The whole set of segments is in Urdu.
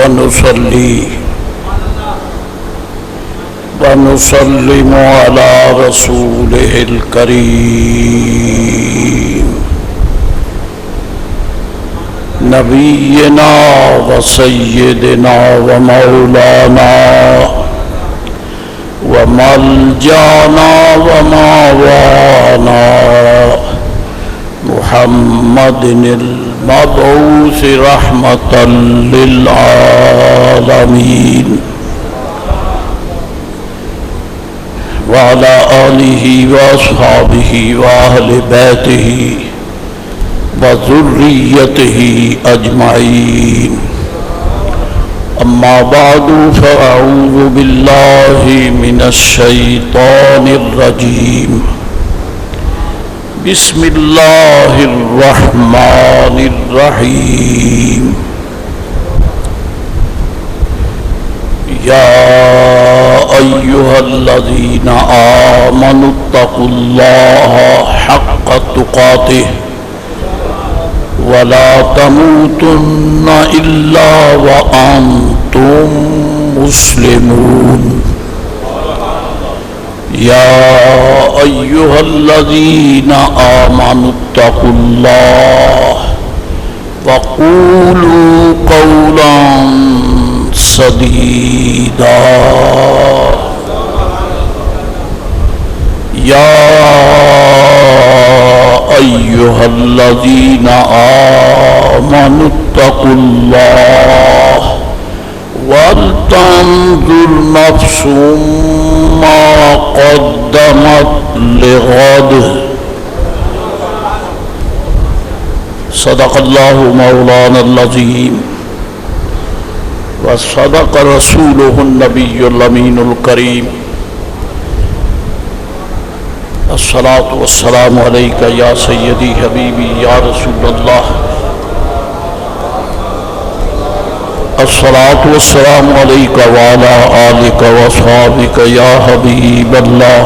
ونصلي ونسلم على رسوله الكريم نبينا وسيدنا ومولانا وملجانا وماوانا محمد المبعوث رحمة للعالمين وعلى آله وأصحابه وأهل بيته وذريته أجمعين أما بعد فأعوذ بالله من الشيطان الرجيم بسم الله الرحمن الرحيم يا أيها الذين آمنوا اتقوا الله حق تقاته ولا تموتن إلا وأنتم مسلمون يا أيها الذين آمنوا اتقوا الله وقولوا قولا سديدا يا أيها الذين آمنوا اتقوا الله ولتنظر نفس ما قدمت لغد صدق الله مولانا العظيم وصدق رسوله النبي الأمين الكريم الصلاة والسلام عليك يا سيدي حبيبي يا رسول الله الصلاة والسلام عليك وعلى آلك وأصحابك يا حبيب الله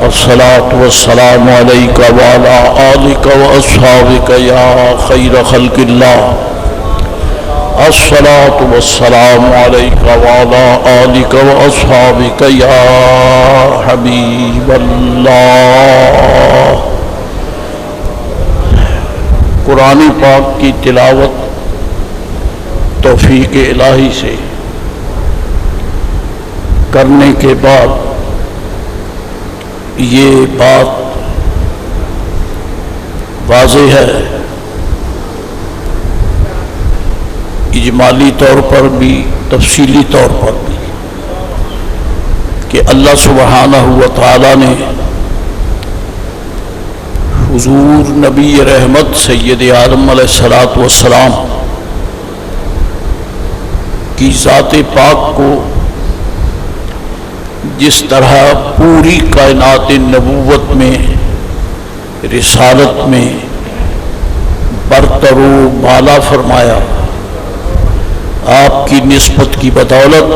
الصلاة والسلام عليك وعلى آلك وأصحابك يا خير خلق الله الصلاة والسلام عليك وعلى آلك وأصحابك يا حبيب الله قرآن پاک کی تلاوت توفیق الہی سے کرنے کے بعد یہ بات واضح ہے اجمالی طور پر بھی تفصیلی طور پر بھی کہ اللہ سبحانہ و تعالی نے حضور نبی رحمت سید عالم علیہ السلام کی ذات پاک کو جس طرح پوری کائنات نبوت میں رسالت میں برتر و بالا فرمایا، آپ کی نسبت کی بدولت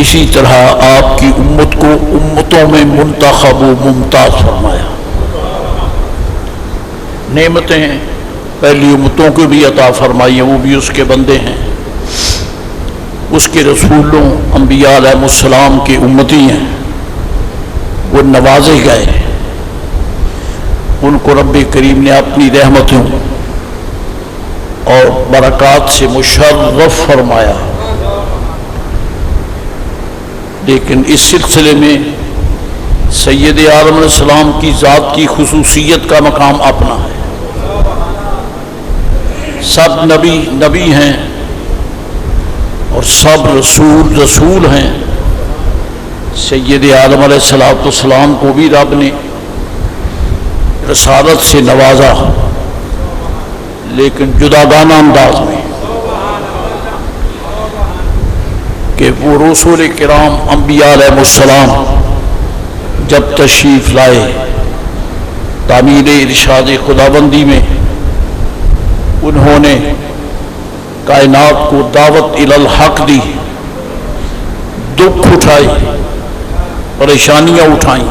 اسی طرح آپ کی امت کو امتوں میں منتخب و ممتاز فرمایا۔ نعمتیں ہیں پہلی امتوں کو بھی عطا فرمائی ہیں، وہ بھی اس کے بندے ہیں، اس کے رسولوں انبیاء علیہ السلام کے امتی ہیں، وہ نوازے گئے، ان کو رب کریم نے اپنی رحمتوں اور برکات سے مشرف فرمایا۔ لیکن اس سلسلے میں سید عالم علیہ السلام کی ذات کی خصوصیت کا مقام اپنا ہے۔ سب نبی ہیں اور سب رسول ہیں۔ سید عالم علیہ السلام کو بھی رب نے رسالت سے نوازا، لیکن جداگانہ انداز میں، کہ وہ رسول کرام انبیاء علیہ السلام جب تشریف لائے تعمیر ارشاد خداوندی میں، انہوں نے کائنات کو دعوت الی الحق دی، دکھ اٹھائے، پریشانیاں اٹھائیں،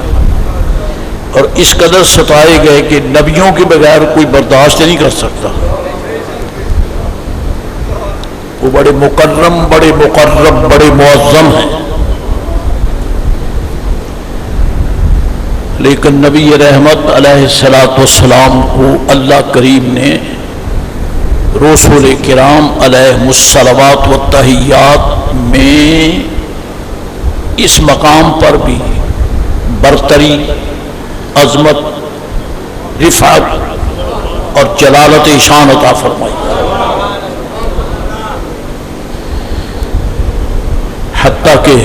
اور اس قدر ستائے گئے کہ نبیوں کے بغیر کوئی برداشت نہیں کر سکتا۔ وہ بڑے مکرم، بڑے مقرب، بڑے معظم ہیں، لیکن نبی رحمت علیہ الصلوۃ والسلام کو اللہ کریم نے رسول کرام علیہ الصلوات والتحیات میں اس مقام پر بھی برتری، عظمت، رفعت اور جلالت شان عطا فرمائی، حتیٰ کہ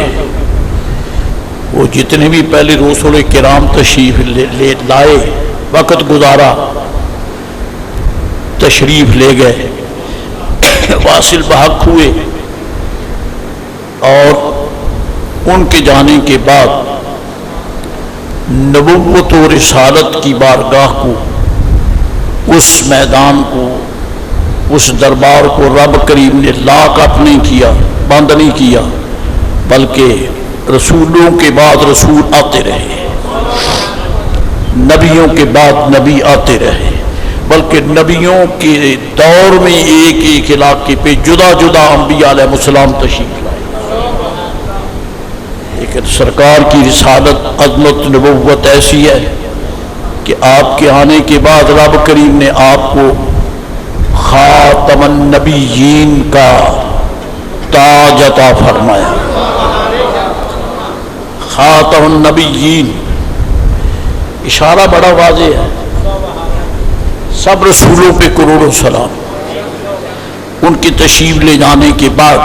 وہ جتنے بھی پہلے رسول کرام تشریف لے لائے، وقت گزارا، تشریف لے گئے، واصل بحق ہوئے، اور ان کے جانے کے بعد نبوت و رسالت کی بارگاہ کو، اس میدان کو، اس دربار کو رب کریم نے لاک اپ نہیں کیا، بند نہیں کیا، بلکہ رسولوں کے بعد رسول آتے رہے، نبیوں کے بعد نبی آتے رہے، بلکہ نبیوں کے دور میں ایک ایک علاقے پہ جدا جدا انبیاء علیہ السلام تشریف لائے، لیکن سرکار کی رسالت، عظمت، نبوت ایسی ہے کہ آپ کے آنے کے بعد رب کریم نے آپ کو خاتم النبیین کا تاج عطا فرمایا۔ خاتم النبیین، اشارہ بڑا واضح ہے، سب رسولوں پہ کروڑوں سلام۔ ان کی تشریف لے جانے کے بعد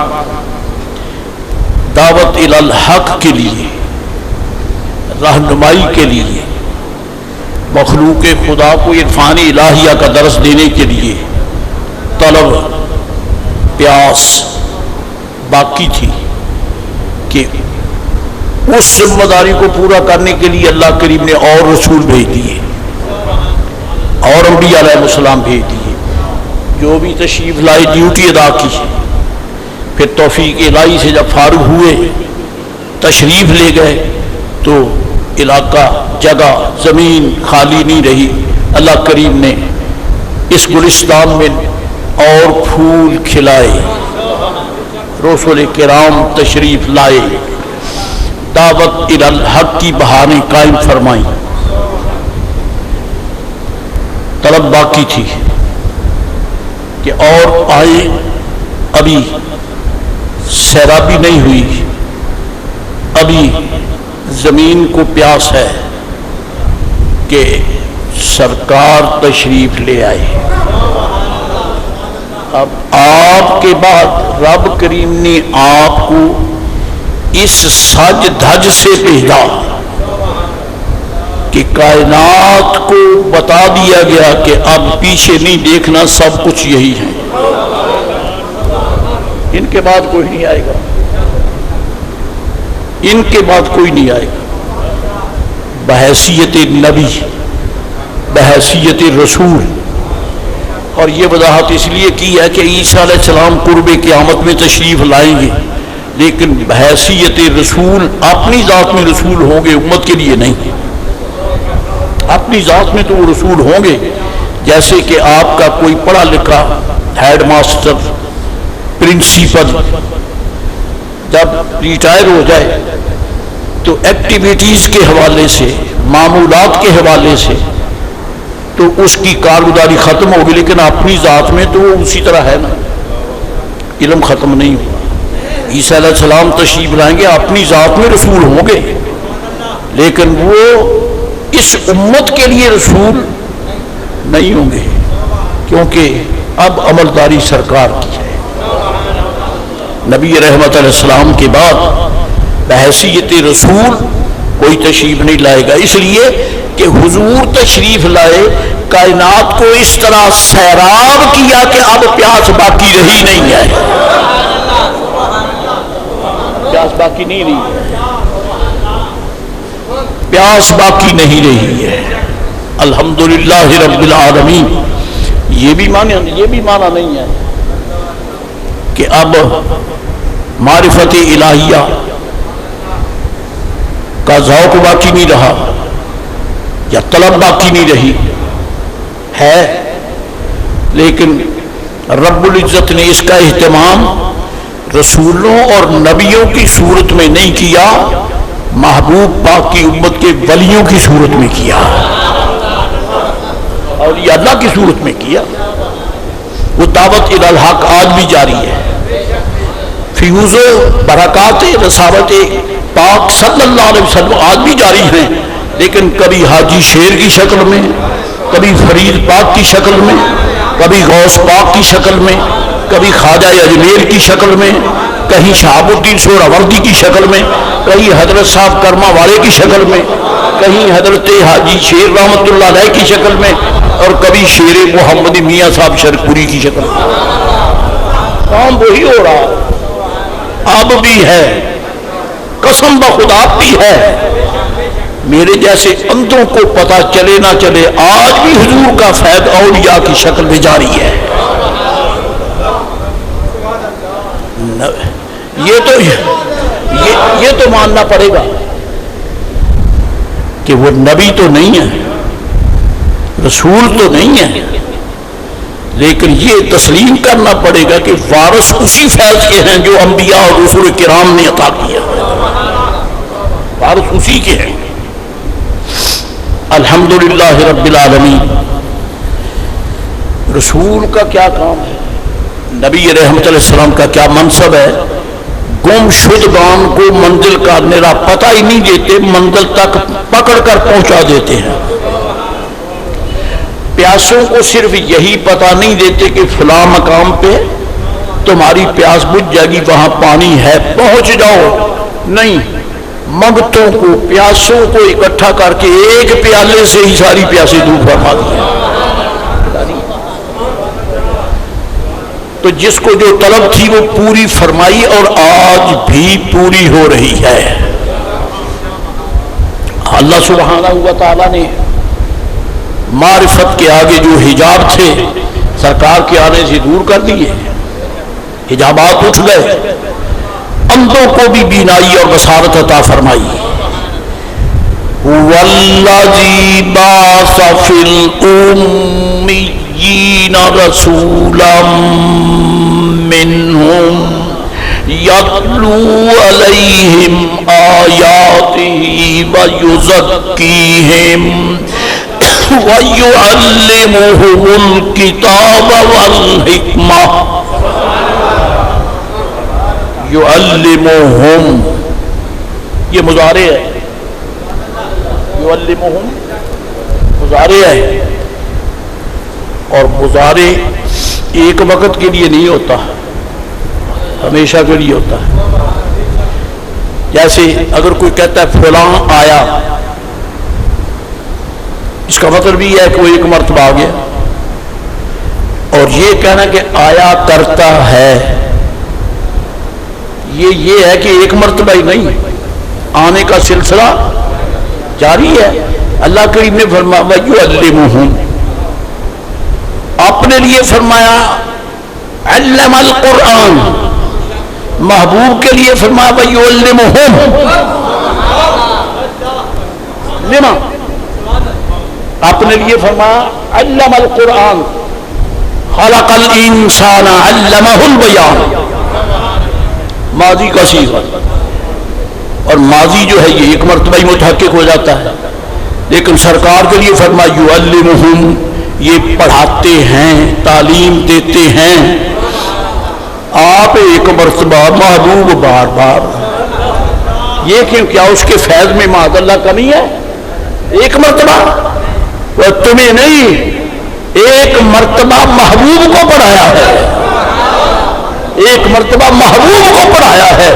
دعوت الی الحق کے لیے، رہنمائی کے لیے، مخلوق خدا کو عرفان الہیہ کا درس دینے کے لیے طلب، پیاس باقی تھی کہ اس ذمہ داری کو پورا کرنے کے لیے اللہ کریم نے اور رسول بھیج دیے، اور انبیاء علیہ السلام بھیج دیے، جو بھی تشریف لائے ڈیوٹی ادا کی۔ پھر توفیق الہی سے جب فارغ ہوئے، تشریف لے گئے، تو علاقہ، جگہ، زمین خالی نہیں رہی، اللہ کریم نے اس گلستان میں اور پھول کھلائے، رسول کرام تشریف لائے، دعوت الی الحق کی بہانیں قائم فرمائیں۔ طلب باقی تھی کہ اور آئے، ابھی سیرابی نہیں ہوئی، ابھی زمین کو پیاس ہے کہ سرکار تشریف لے آئے۔ اب آپ کے بعد رب کریم نے آپ کو اس سج دھج سے بھیجا کہ کائنات کو بتا دیا گیا کہ اب پیچھے نہیں دیکھنا، سب کچھ یہی ہے، ان کے بعد کوئی نہیں آئے گا، ان کے بعد کوئی نہیں آئے گا۔ بحیثیت نبی، بحیثیت رسول، اور یہ وضاحت اس لیے کی ہے کہ عیسیٰ علیہ السلام قرب قیامت میں تشریف لائیں گے، لیکن بحیثیت رسول اپنی ذات میں رسول ہوں گے، امت کے لیے نہیں۔ اپنی ذات میں تو وہ رسول ہوں گے، جیسے کہ آپ کا کوئی پڑھا لکھا ہیڈ ماسٹر، پرنسپل جب ریٹائر ہو جائے تو ایکٹیویٹیز کے حوالے سے، معمولات کے حوالے سے تو اس کی کارگزاری ختم ہوگی، لیکن اپنی ذات میں تو وہ اسی طرح ہے نا، علم ختم نہیں ہوا۔ عیسیٰ علیہ السلام تشریف لائیں گے، اپنی ذات میں رسول ہوں گے، لیکن وہ اس امت کے لیے رسول نہیں ہوں گے، کیونکہ اب عملداری سرکار کی ہے۔ نبی رحمت علیہ السلام کے بعد بحیثیت رسول کوئی تشریف نہیں لائے گا، اس لیے کہ حضور تشریف لائے، کائنات کو اس طرح سیراب کیا کہ اب پیاس باقی رہی نہیں ہے، پیاس باقی نہیں رہی ہے، پیاس باقی نہیں رہی ہے۔ الحمدللہ رب العالمین۔ یہ بھی معنی نہیں ہے کہ اب معرفت الہیہ کا ذوق باقی نہیں رہا یا طلب باقی نہیں رہی ہے، لیکن رب العزت نے اس کا اہتمام رسولوں اور نبیوں کی صورت میں نہیں کیا، محبوب پاک کی امت کے ولیوں کی صورت میں کیا، اور یہ اللہ کی صورت میں کیا۔ وہ دعوت الی الحق آج بھی جاری ہے، فیوز و برکات رسالت پاک صلی اللہ علیہ وسلم آج بھی جاری ہیں، لیکن کبھی حاجی شیر کی شکل میں، کبھی فرید پاک کی شکل میں، کبھی غوث پاک کی شکل میں، کبھی خواجہ اجمیر کی شکل میں، کہیں شہاب الدین سہروردی کی شکل میں، کہیں حضرت صاحب کرما والے کی شکل میں، کہیں حضرت حاجی شیر رحمت اللہ علیہ کی شکل میں، اور کبھی شیر محمد میاں صاحب شرپوری کی شکل میں۔ کام وہی ہو رہا، اب بھی ہے، قسم بخدا بھی ہے۔ میرے جیسے اندھوں کو پتہ چلے نہ چلے، آج بھی حضور کا فیض اولیاء کی شکل میں جاری ہے۔ یہ تو ماننا پڑے گا کہ وہ نبی تو نہیں ہے، رسول تو نہیں ہے، لیکن یہ تسلیم کرنا پڑے گا کہ وارث اسی فیض کے ہیں جو انبیاء اور رسول کرام نے عطا کیا، وارث اسی کے ہیں۔ الحمدللہ رب العالمین۔ رسول کا کیا کام ہے، نبی رحمت علیہ السلام کا کیا منصب ہے؟ گم شدگان کو منزل کا میرا پتہ ہی نہیں دیتے، منزل تک پکڑ کر پہنچا دیتے ہیں۔ پیاسوں کو صرف یہی پتہ نہیں دیتے کہ فلاں مقام پہ تمہاری پیاس بجھ جائے گی، وہاں پانی ہے، پہنچ جاؤ، نہیں، منگتوں کو، پیاسوں کو اکٹھا کر کے ایک پیالے سے ہی ساری پیاسیں دور فرما دی۔ تو جس کو جو طلب تھی وہ پوری فرمائی، اور آج بھی پوری ہو رہی ہے۔ اللہ سبحانہ و تعالیٰ نے معرفت کے آگے جو حجاب تھے سرکار کے آنے سے دور کر دیے، حجابات اٹھ گئے، اندھوں کو بھی بینائی اور بصارت عطا فرمائی۔ والذی بعث فی الأمیین رسولا منہم یتلو علیہم آیاتہ ویزکیہم وَيُعَلِّمُهُمُ الْكِتَابَ وَالْحِكْمَةَ۔ يُعَلِّمُهُمْ یہ مضارع ہے، يُعَلِّمُهُمْ مضارع ہے، اور مضارع ایک وقت کے لیے نہیں ہوتا، ہمیشہ کے لیے ہوتا ہے۔ جیسے اگر کوئی کہتا ہے فلاں آیا، اس کا مطلب بھی ہے کہ وہ ایک مرتبہ آ گیا، اور یہ کہنا کہ آیا کرتا ہے، یہ ہے کہ ایک مرتبہ ہی نہیں، آنے کا سلسلہ جاری ہے۔ اللہ کریم نے فرمایا وَيُعَلِّمُهُمْ، اپنے لیے فرمایا علم القرآن، محبوب کے لیے فرمایا وَيُعَلِّمُهُمْ لما، اپنے لیے فرمایا علم القرآن، خلق الانسان علمہ البیان، ماضی کا صیغہ، اور ماضی جو ہے یہ ایک مرتبہ ہی متحقق ہو جاتا ہے، لیکن سرکار کے لیے فرمایا یعلمہم، یہ پڑھاتے ہیں، تعلیم دیتے ہیں، آپ ایک مرتبہ، محبوب بار بار، یہ کیا اس کے فیض میں معاذ اللہ کمی ہے؟ ایک مرتبہ وہ تمہیں نہیں، ایک مرتبہ محبوب کو پڑھایا ہے، ایک مرتبہ محبوب کو پڑھایا ہے،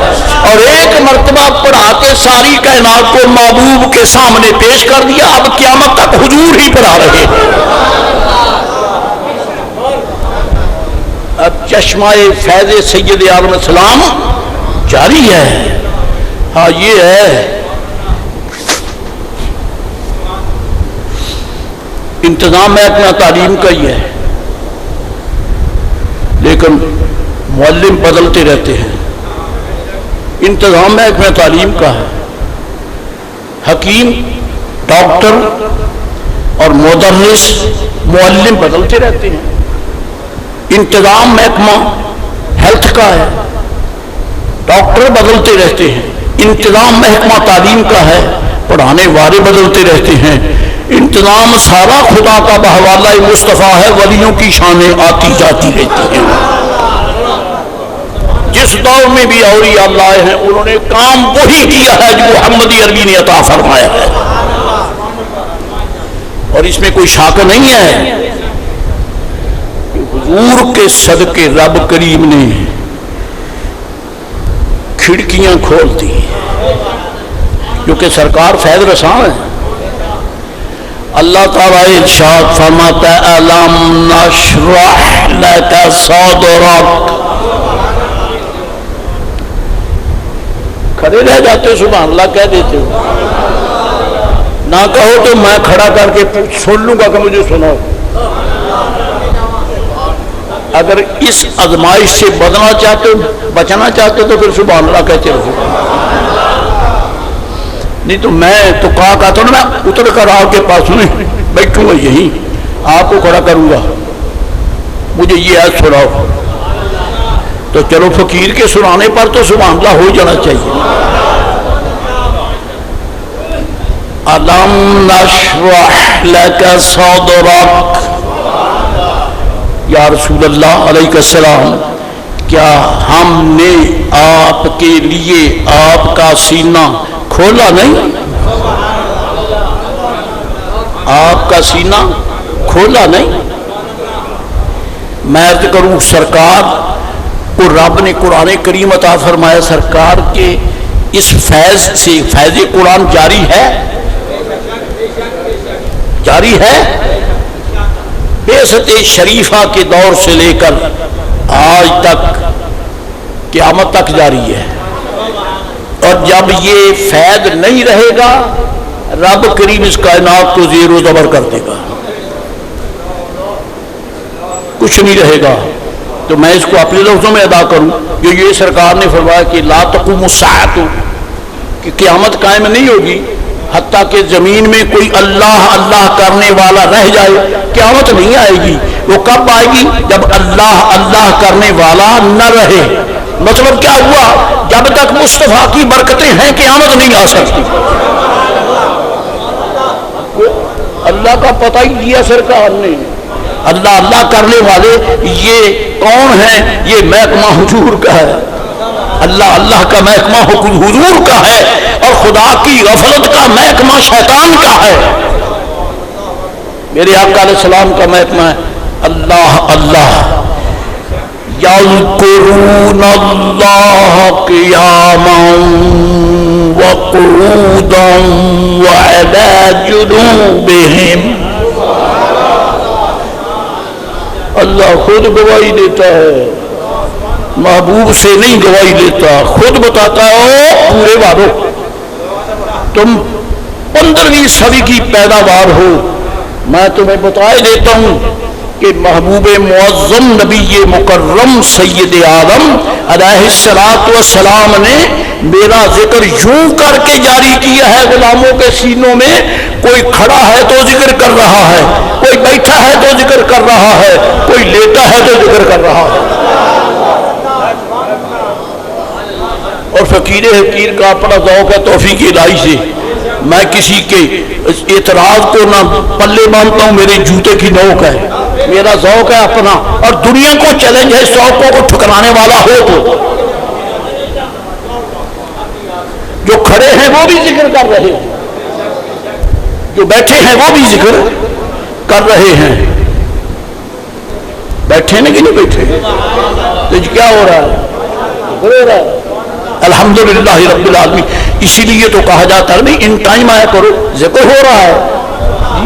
اور ایک مرتبہ پڑھا کے ساری کائنات کو محبوب کے سامنے پیش کر دیا، اب قیامت تک حضور ہی پڑھا رہے ہیں۔ اب چشمہ فیض سید عالم السلام جاری ہے۔ ہاں یہ ہے انتظام محکمہ تعلیم کا ہی ہے، لیکن معلم بدلتے رہتے ہیں، انتظام محکمہ تعلیم کا ہے، حکیم، ڈاکٹر اور مدرس، معلم بدلتے رہتے ہیں، انتظام محکمہ ہیلتھ کا ہے، ڈاکٹر بدلتے رہتے ہیں، انتظام محکمہ تعلیم کا ہے، پڑھانے والے بدلتے رہتے ہیں، انتظام سارا خدا کا بحوالہ مصطفیٰ ہے، ولیوں کی شانیں آتی جاتی رہتی ہیں۔ جس دور میں بھی اولیاء اللہ آئے ہیں انہوں نے کام وہی کیا ہے جو محمدی عربی نے عطا فرمایا ہے، اور اس میں کوئی شک نہیں ہے کہ حضور کے صدقے رب کریم نے کھڑکیاں کھول دی، کیونکہ سرکار فیض رساں ہے۔ اللہ تعالیٰ ارشاد فرماتا ہے أَلَمْ نَشْرَحْ لَكَ صَدْرَكَ، کھڑے رہ جاتے ہو سبحان اللہ کہہ دیتے ہو، نہ کہو تو میں کھڑا کر کے سن لوں گا کہ مجھے سناؤ۔ اگر اس آزمائش سے بچنا چاہتے تو پھر سبحان اللہ کہتے رہو، نہیں تو میں تو کہا تو میں اتر کر آپ کے پاس نہیں بیٹھوں گا، یہی آپ کو کھڑا کروں گا، مجھے یہ آیت سناؤ، تو چلو فقیر کے سنانے پر تو سبحان اللہ ہو جانا چاہیے۔ أَلَمْ نَشْرَحْ لَكَ صَدْرَكَ، یا رسول اللہ علیہ السلام کیا ہم نے آپ کے لیے آپ کا سینہ کھولا نہیں؟ آپ کا سینہ کھولا نہیں؟ میں عرض کروں سرکار کو رب نے قرآن کریم عطا فرمایا، سرکار کے اس فیض سے فیض قرآن جاری ہے، جاری ہے، بعثت شریفہ کے دور سے لے کر آج تک قیامت تک جاری ہے، اور جب یہ فیض نہیں رہے گا رب کریم اس کائنات کو زیر و زبر کر دے گا، کچھ نہیں رہے گا۔ تو میں اس کو اپنے لفظوں میں ادا کروں جو یہ سرکار نے فرمایا کہ لا تقوم الساعۃ، کہ قیامت قائم نہیں ہوگی حتیٰ کہ زمین میں کوئی اللہ اللہ کرنے والا رہ جائے، قیامت نہیں آئے گی۔ وہ کب آئے گی؟ جب اللہ اللہ کرنے والا نہ رہے۔ مطلب کیا ہوا؟ جب تک مصطفیٰ کی برکتیں ہیں قیامت نہیں آ سکتی۔ اللہ کا پتہ ہی دیا سرکار نے، اللہ اللہ کرنے والے یہ کون ہیں؟ یہ محکمہ حضور کا ہے، اللہ اللہ کا محکمہ حضور کا ہے، اور خدا کی غفلت کا محکمہ شیطان کا ہے۔ میرے آقا علیہ السلام کا محکمہ ہے اللہ اللہ، یذکرون اللہ قیاما وقعودا وعلی جنوبہم، اللہ خود گواہی دیتا ہے، محبوب سے نہیں گواہی دیتا، خود بتاتا ہے او پورے والوں تم 15ویں صدی کی پیداوار ہو، میں تمہیں بتائے دیتا ہوں کہ محبوب معظم نبی مکرم سید عالم علیہ السلام نے میرا ذکر یوں کر کے جاری کیا ہے غلاموں کے سینوں میں، کوئی کھڑا ہے تو ذکر کر رہا ہے، کوئی بیٹھا ہے تو ذکر کر رہا ہے، کوئی لیٹا ہے تو ذکر کر رہا ہے۔ اور فقیر حقیر کا اپنا ذوق ہے توفیق الہی سے، میں کسی کے اعتراض کو نہ پلے باندھتا ہوں، میرے جوتے کی نوک ہے، میرا ذوق ہے اپنا، اور دنیا کو چیلنج ہے ذوقوں کو ٹھکرانے والا ہو تو جو کھڑے ہیں وہ بھی ذکر کر رہے ہیں، جو بیٹھے ہیں وہ بھی ذکر کر رہے ہیں۔ بیٹھے نا کہ نہیں بیٹھے؟ تو کیا ہو رہا ہے؟ ہو رہا ہے الحمدللہ رب العالمین۔ اسی لیے تو کہا جاتا ہے نہیں ان ٹائم آیا کرو، ذکر ہو رہا ہے۔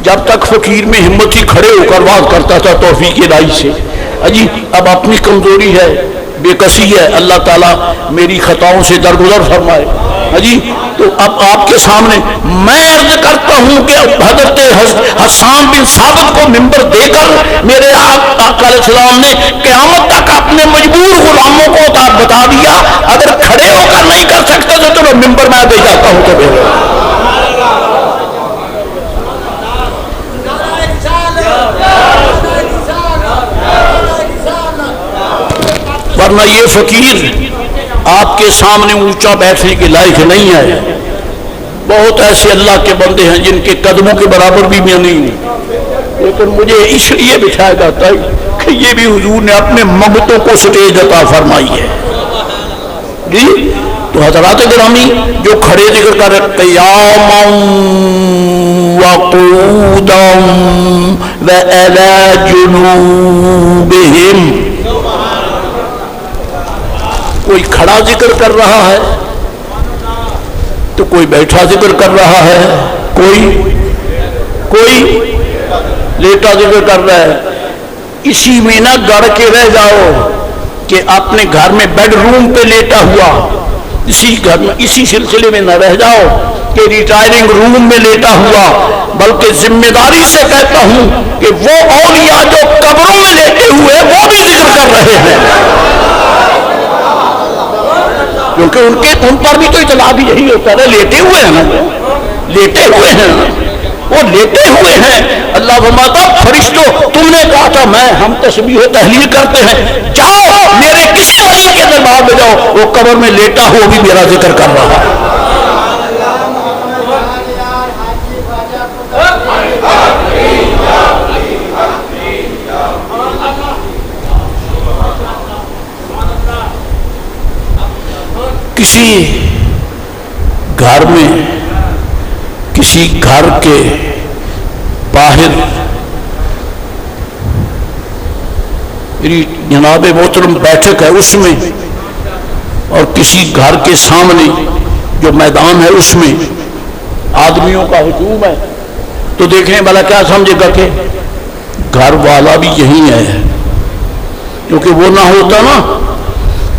جب تک فقیر میں ہمت ہی کھڑے ہو کر بات کرتا تھا توفیق الہی سے، جی اب اپنی کمزوری ہے، بے کسی ہے، اللہ تعالیٰ میری خطاؤں سے درگزر فرمائے۔ جی تو اب آپ کے سامنے میں عرض کرتا ہوں کہ حضرت حسان بن ثابت کو ممبر دے کر میرے آقا علیہ السلام نے قیامت تک اپنے مجبور غلاموں کو بتا دیا، اگر کھڑے ہو کر نہیں کر سکتے تو چلو ممبر میں دے جاتا ہوں تو ورنہ یہ فقیر آپ کے سامنے اونچا بیٹھنے کے لائق نہیں ہے. بہت ایسے اللہ کے بندے ہیں جن کے قدموں کے برابر بھی میں نہیں ہوں، لیکن مجھے اس لیے بٹھایا جاتا ہے کہ یہ بھی حضور نے اپنے ممتوں کو سٹیج عطا فرمائی ہے. جی تو حضرات گرامی جو کھڑے ذکر کر رہے قیاما وقودا وعلی جنوبہم، کوئی کھڑا ذکر کر رہا ہے تو کوئی بیٹھا ذکر کر رہا ہے، کوئی لیٹا ذکر کر رہا ہے. اسی میں نہ گڑ کے رہ جاؤ کہ اپنے گھر میں بیڈ روم پہ لیٹا ہوا، اسی گھر میں اسی سلسلے میں نہ رہ جاؤ کہ ریٹائرنگ روم میں لیٹا ہوا، بلکہ ذمہ داری سے کہتا ہوں کہ وہ اولیاء جو قبروں میں لیٹے ہوئے وہ بھی ذکر کر رہے ہیں، کیونکہ ان پر بھی تو اطلاع بھی یہی ہوتا ہے، لیٹے ہوئے ہیں نا، لیٹے ہوئے ہیں، وہ لیٹے ہوئے ہیں. اللہ فرماتا فرشتوں تم نے کہا تھا ہم تسبیح و تحلیل کرتے ہیں، جاؤ میرے کسی ولی کے دربار میں جاؤ، وہ قبر میں لیٹا ہو بھی میرا ذکر کر رہا ہے. کسی گھر میں کسی گھر کے باہر جناب محترم بیٹھک ہے اس میں، اور کسی گھر کے سامنے جو میدان ہے اس میں آدمیوں کا ہجوم ہے، تو دیکھیں بھلا کیا سمجھے گا کہ گھر والا بھی یہی ہے. کیونکہ وہ نہ ہوتا نا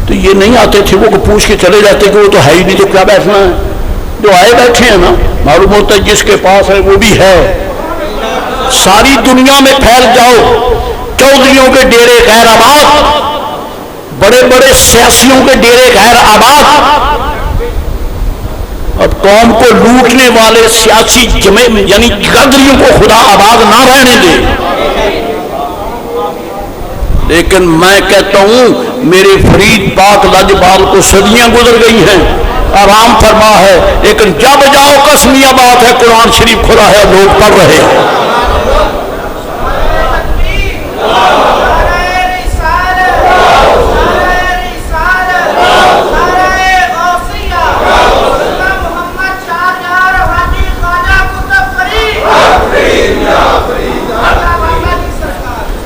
تو یہ نہیں آتے تھے، وہ پوچھ کے چلے جاتے کہ وہ تو ہے ہی نہیں تو کیا بیٹھنا ہے. جو آئے بیٹھے ہیں نا معلوم ہوتا ہے جس کے پاس ہے وہ بھی ہے. ساری دنیا میں پھیل جاؤ، چودھریوں کے ڈیرے خیر آباد، بڑے بڑے سیاسیوں کے ڈیرے خیر آباد. اب قوم کو لوٹنے والے سیاسی یعنی غدریوں کو خدا آباد نہ رہنے دے. لیکن میں کہتا ہوں میرے فرید پاک لاجپال کو صدیاں گزر گئی ہیں، آرام فرما ہے، لیکن جب جاؤ قسمیہ بات ہے، قرآن شریف کھلا ہے، لوگ پڑھ رہے ہیں.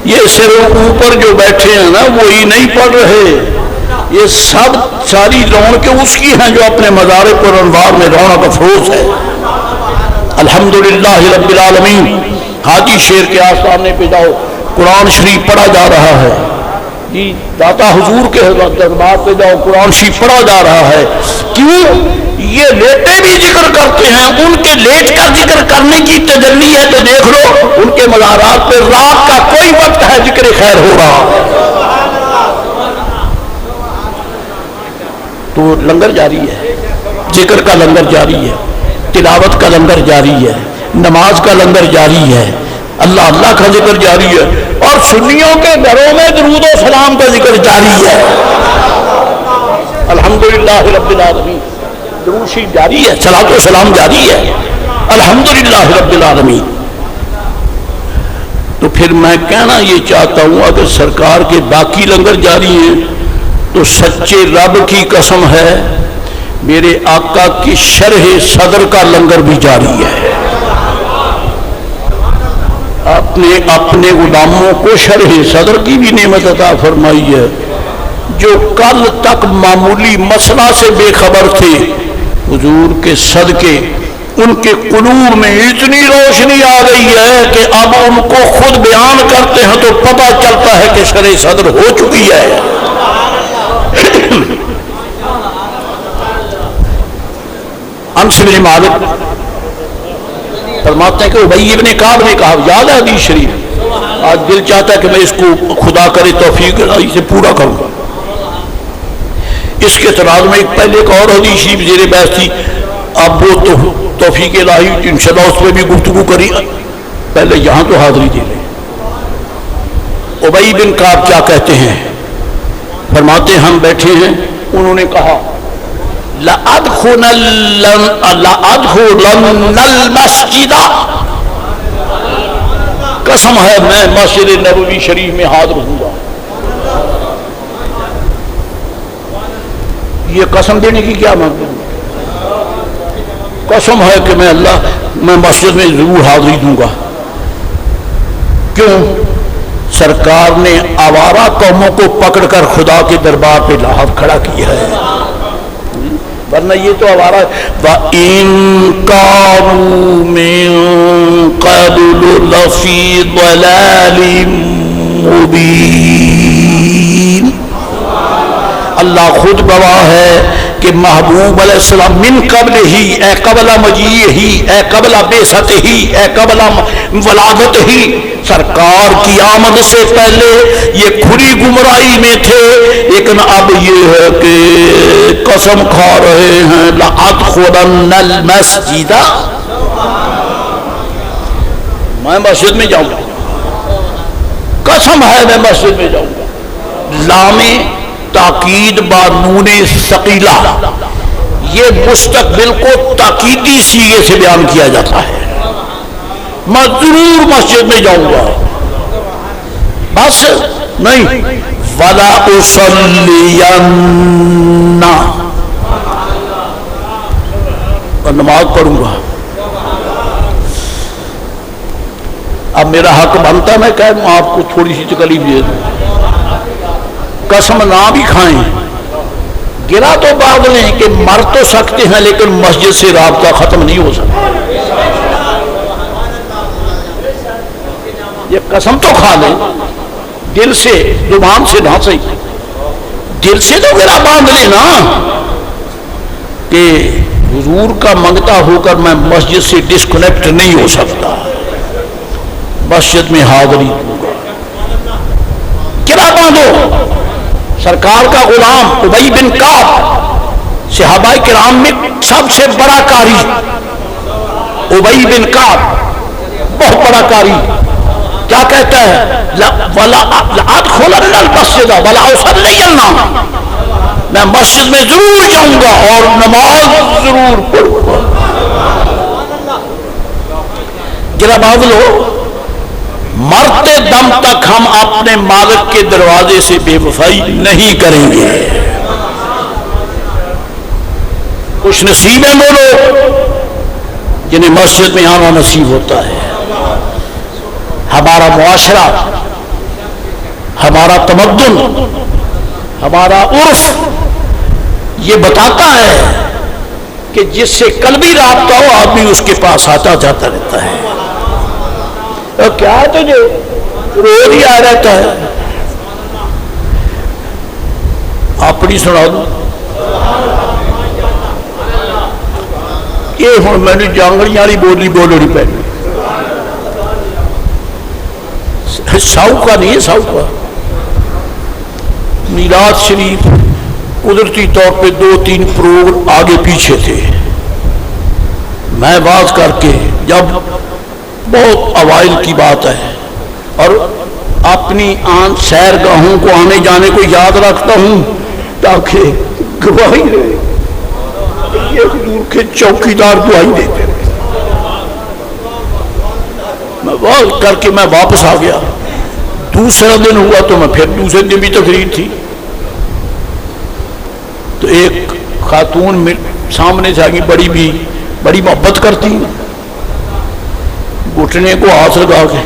یہ صرف اوپر جو بیٹھے ہیں نا وہی نہیں پڑھ رہے، یہ سب ساری رونقیں اس کی ہیں جو اپنے مزار پر انوار میں رونق افروز ہے. الحمدللہ رب العالمین. حاجی شیر کے آستانے پہ جاؤ، قرآن شریف پڑھا جا رہا ہے. جی داتا حضور کے دربار پہ جاؤ، قرآن شریف پڑھا جا رہا ہے. کیوں؟ یہ لیٹے بھی ذکر کرتے ہیں، ان کے لیٹ کر ذکر کرنے کی تجلی ہے تو دیکھ لو ان کے مزارات پہ رات کا کوئی وقت ہے ذکر خیر ہو رہا. تو لنگر جاری ہے، ذکر کا لنگر جاری ہے، تلاوت کا لنگر جاری ہے، نماز کا لنگر جاری ہے، اللہ اللہ کا ذکر جاری ہے، اور سنیوں کے گھروں میں درود و سلام کا ذکر جاری ہے. الحمدللہ رب العالمین. درود شریف جاری ہے، صلاۃ و سلام جاری ہے، الحمدللہ رب العالمین. تو پھر میں کہنا یہ چاہتا ہوں اگر سرکار کے باقی لنگر جاری ہیں تو سچے رب کی قسم ہے میرے آقا کی شرح صدر کا لنگر بھی جاری ہے. اپنے غلاموں کو شرح صدر کی بھی نعمت عطا فرمائی ہے. جو کل تک معمولی مسئلہ سے بے خبر تھے، حضور کے صدقے ان کے قلوب میں اتنی روشنی آ گئی ہے کہ اب ان کو خود بیان کرتے ہیں تو پتہ چلتا ہے کہ شرح صدر ہو چکی ہے. انس بن مالک فرماتے ہیں کہ ابی ابن کعب نے کہا، یاد ہے حدیث شریف، آج دل چاہتا ہے کہ میں اس کو خدا کرے توفیق سے پورا کروں. اس کے اعتراض میں ایک پہلے ایک اور حدیث شریف زیر بحث تھی، اب وہ تو توفیق الہی انشاءاللہ اس پہ بھی گفتگو کری، پہلے یہاں تو حاضری دے لیں. ابی بن کعب کیا کہتے ہیں؟ فرماتے ہم بیٹھے ہیں انہوں نے کہا لَأَدْخُلَنَّ الْمَسْجِدَ، قسم ہے میں مسجد نبوی شریف میں حاضر ہوں گا. یہ قسم دینے کی کیا مانگ؟ قسم ہے کہ میں مسجد میں ضرور حاضری دوں گا. کیوں؟ سرکار نے آوارہ قوموں کو پکڑ کر خدا کے دربار پہ لاحق کھڑا کیا ہے، ورنہ یہ تو آوارہ وَإِن كَانُوا مِن قَبْلُ لَفِي ضَلَالٍ مُبِينٍ. اللہ خود گواہ ہے کہ محبوب علیہ السلام من قبل ہی، اے قبل مجیء ہی، اے قبل بعثت ہی، اے قبل ولادت ہی، سرکار کی آمد سے پہلے یہ کھلی گمراہی میں تھے، لیکن اب یہ ہے کہ قسم کھا رہے ہیں لَأَدْخُلَنَّ الْمَسْجِدَ، میں مسجد میں جاؤں گا، قسم ہے میں مسجد میں جاؤں گا. لام تاکید با نون ثقیلہ، یہ مستقبل کو تاکیدی صیغے سے بیان کیا جاتا ہے. میں ضرور مسجد میں جاؤں گا، بس نہیں وَلَا أُصَلِّيَنَّ، اور نماز پڑھوں گا. اب میرا حق بنتا میں کہوں آپ کو تھوڑی سی تکلیف دے دوں، قسم نہ بھی کھائیں، گرا تو باغ لیں کہ مر تو سکتے ہیں لیکن مسجد سے رابطہ ختم نہیں ہو سکتا. یہ قسم تو کھا لیں، دل سے، زبان سے نہ صحیح، دل سے تو گرا باندھ لیں نا کہ حضور کا منگتا ہو کر میں مسجد سے ڈسکنیکٹ نہیں ہو سکتا، مسجد میں حاضری دوں گا. گرا باندھو. سرکار کا غلام ابی بن کعب صحابہ کرام میں سب سے بڑا قاری، ابی بن کعب بہت بڑا قاری، کیا کہتا ہے لَأَدْخُلَنَّ الْمَسْجِدَ وَلَا أُصَلِّيَنَّ، میں مسجد میں ضرور جاؤں گا اور نماز ضرور پڑھوں گا. ذرا باندھ لو، مرتے دم تک ہم اپنے مالک کے دروازے سے بے وفائی نہیں کریں گے. خوش نصیب ہیں وہ لوگ جنہیں مسجد میں آنا نصیب ہوتا ہے. ہمارا معاشرہ، ہمارا تمدن، ہمارا عرف یہ بتاتا ہے کہ جس سے قلبی رابطہ ہو آدمی اس کے پاس آتا جاتا رہتا ہے. کیا ہے تجھے روز ہی آ رہتا ہے. اپنی سنا دوں یہ ہوں میں نے جانگڑی والی بولنی پڑی. ساؤ کا نہیں ہے، ساؤ کا میلاد شریف قدرتی طور پہ 2-3 پروگرام آگے پیچھے تھے. میں بات کر کے جب بہت اوائل کی بات ہے اور اپنی آن سیر گاہوں کو آنے جانے کو یاد رکھتا ہوں تاکہ گواہی رہے. یہ حضور کے چوکیدار گواہی دیتے. میں بات کر کے میں واپس آ گیا. دوسرا دن ہوا تو میں پھر دوسرے دن بھی تقریر تھی تو ایک خاتون سامنے سے آگی، بڑی محبت کرتی، گھٹنے کو ہاتھ لگا کے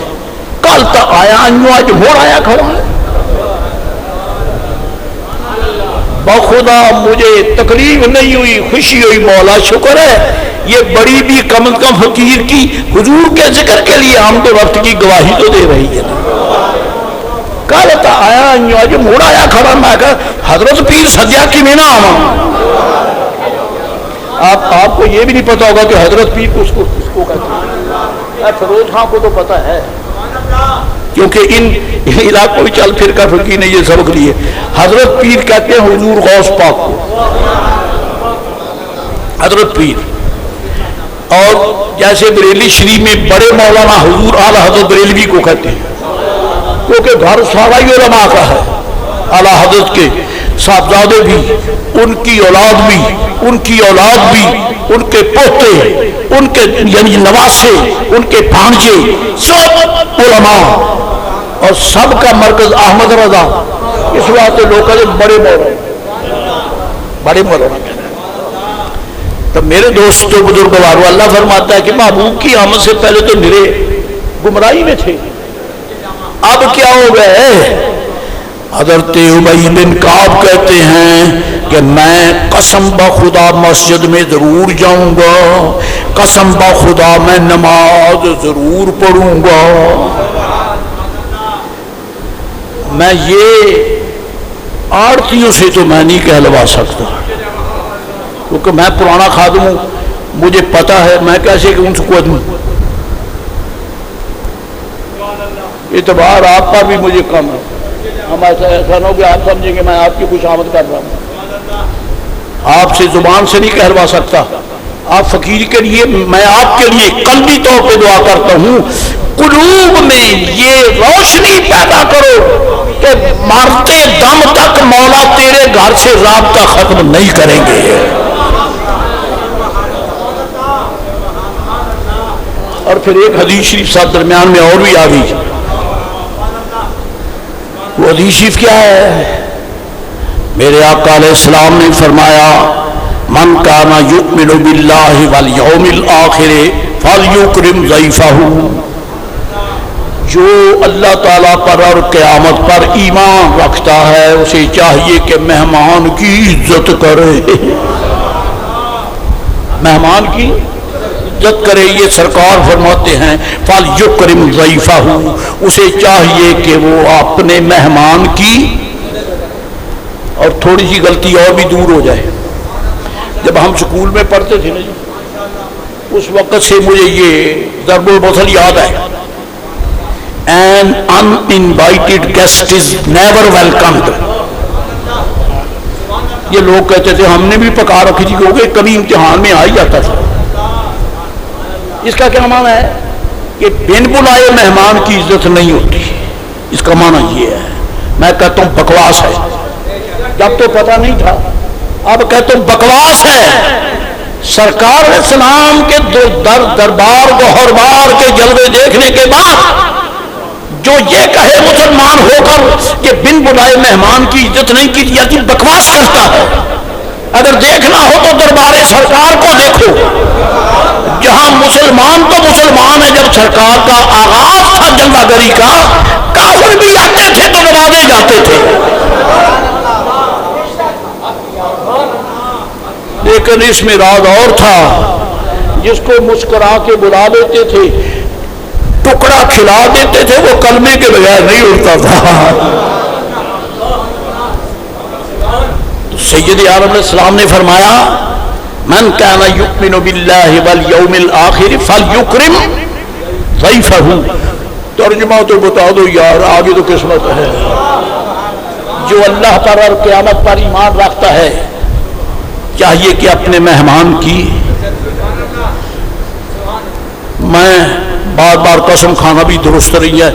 کل تک آیا آج موڑ آیا کھڑا ہے. بخدا مجھے تکلیف نہیں ہوئی، خوشی ہوئی. مولا شکر ہے یہ بڑی بھی کم از کم فقیر کی حضور کے ذکر کے لیے آمد وقت کی گواہی تو دے رہی ہے. کل تک آیا آج موڑ آیا کھڑا. میں کہا حضرت پیر سدیا کی میں نہ آنا. آپ کو یہ بھی نہیں پتا ہوگا کہ حضرت پیر کس کو کہتے ہیں. فیروز خان کو تو پتا ہے کیونکہ ان علاقوں میں چل پھر کر فقیر نے یہ سبق لیے. حضرت پیر کہتے ہیں حضور غوث پاک کو حضرت پیر. اور جیسے بریلی شریف میں بڑے مولانا حضور اعلیٰ حضرت بریلوی کو کہتے ہیں کیونکہ گھر سارا ہی علماء کا ہے اعلیٰ حضرت کے. صاحبزادے بھی، ان کی اولاد بھی، ان کی اولاد بھی، ان کے پوتے، ان کے یعنی نواسے، ان کے بھانجے، سب علماء، اور سب کا مرکز احمد رضا۔ اس واسطے لوگ کہتے بڑے مولانا۔ تو میرے دوستوں بزرگوارو، اللہ فرماتا ہے کہ محبوب کی آمد سے پہلے تو نرے گمراہی میں تھے، اب کیا ہو گئے؟ حضرت ابی بن کعب کہتے ہیں کہ میں قسم بخدا مسجد میں ضرور جاؤں گا، قسم بخدا میں نماز ضرور پڑھوں گا، میں یہ آڑتیوں سے تو میں نہیں کہلوا سکتا، کیونکہ میں پرانا خادم ہوں، مجھے پتا ہے میں کیسے کہ ان سے کو دوں، اعتبار آپ کا بھی مجھے کم ہے، ہم ایسا نہ ہو کہ آپ سمجھیں کہ میں آپ کی خوش آمد کر رہا ہوں، آپ سے زبان سے نہیں کہلوا سکتا، آپ فقیر کے لیے، میں آپ کے لیے قلبی طور پہ دعا کرتا ہوں، قلوب میں یہ روشنی پیدا کرو کہ مرتے دم تک مولا تیرے گھر سے رابطہ ختم نہیں کریں گے۔ اور پھر ایک حدیث شریف ساتھ درمیان میں اور بھی آ گئی، وہ حدیث شریف کیا ہے؟ میرے آقا علیہ السلام نے فرمایا من کان یؤمن باللہ والیوم الآخر فلیکرم ضیفہ، جو اللہ تعالیٰ پر اور قیامت پر ایمان رکھتا ہے اسے چاہیے کہ مہمان کی عزت کرے، مہمان کی عزت کرے۔ یہ سرکار فرماتے ہیں فَلْيُكْرِمْ ضَيْفَهُ، اسے چاہیے کہ وہ اپنے مہمان کی، اور تھوڑی سی غلطی اور بھی دور ہو جائے۔ جب ہم سکول میں پڑھتے تھے نا جی، اس وقت سے مجھے یہ ضرب المثل یاد ہے، An uninvited guest is never welcomed۔ یہ لوگ کہتے تھے، ہم نے بھی پکا رکھی تھی کیونکہ کبھی امتحان میں آ ہی جاتا تھا۔ اس کا کیا معنی ہے؟ کہ بن بلائے مہمان کی عزت نہیں ہوتی، اس کا معنی یہ ہے۔ میں کہتا ہوں بکواس ہے، جب تو پتہ نہیں تھا، اب کہتا ہوں بکواس ہے۔ سرکار اسلام کے دربار گوہربار کے جلوے دیکھنے کے بعد جو یہ کہے مسلمان ہو کر کہ بن بلائے مہمان کی عزت نہیں کی جاتی، بکواس کرتا ہے۔ اگر دیکھنا ہو تو دربار سرکار کو دیکھو، جہاں مسلمان تو مسلمان ہے، جب سرکار کا آغاز تھا جلوہ گری کا، کافر بھی آتے تھے تو نوازے جاتے تھے، لیکن اس میں راز اور تھا، جس کو مسکرا کے بلا دیتے تھے، ٹکڑا کھلا دیتے تھے، وہ کلمے کے بغیر نہیں اٹھتا تھا۔ تو سید عالم علیہ السلام نے فرمایا من کان یؤمن باللہ والیوم الآخر فلیکرم ضیفہ۔ ترجمہ تو بتا دو یار، آگے تو قسمت ہے۔ جو اللہ پر اور قیامت پر ایمان رکھتا ہے چاہیے کہ اپنے مہمان کی، میں بار بار قسم کھانا بھی درست نہیں ہے،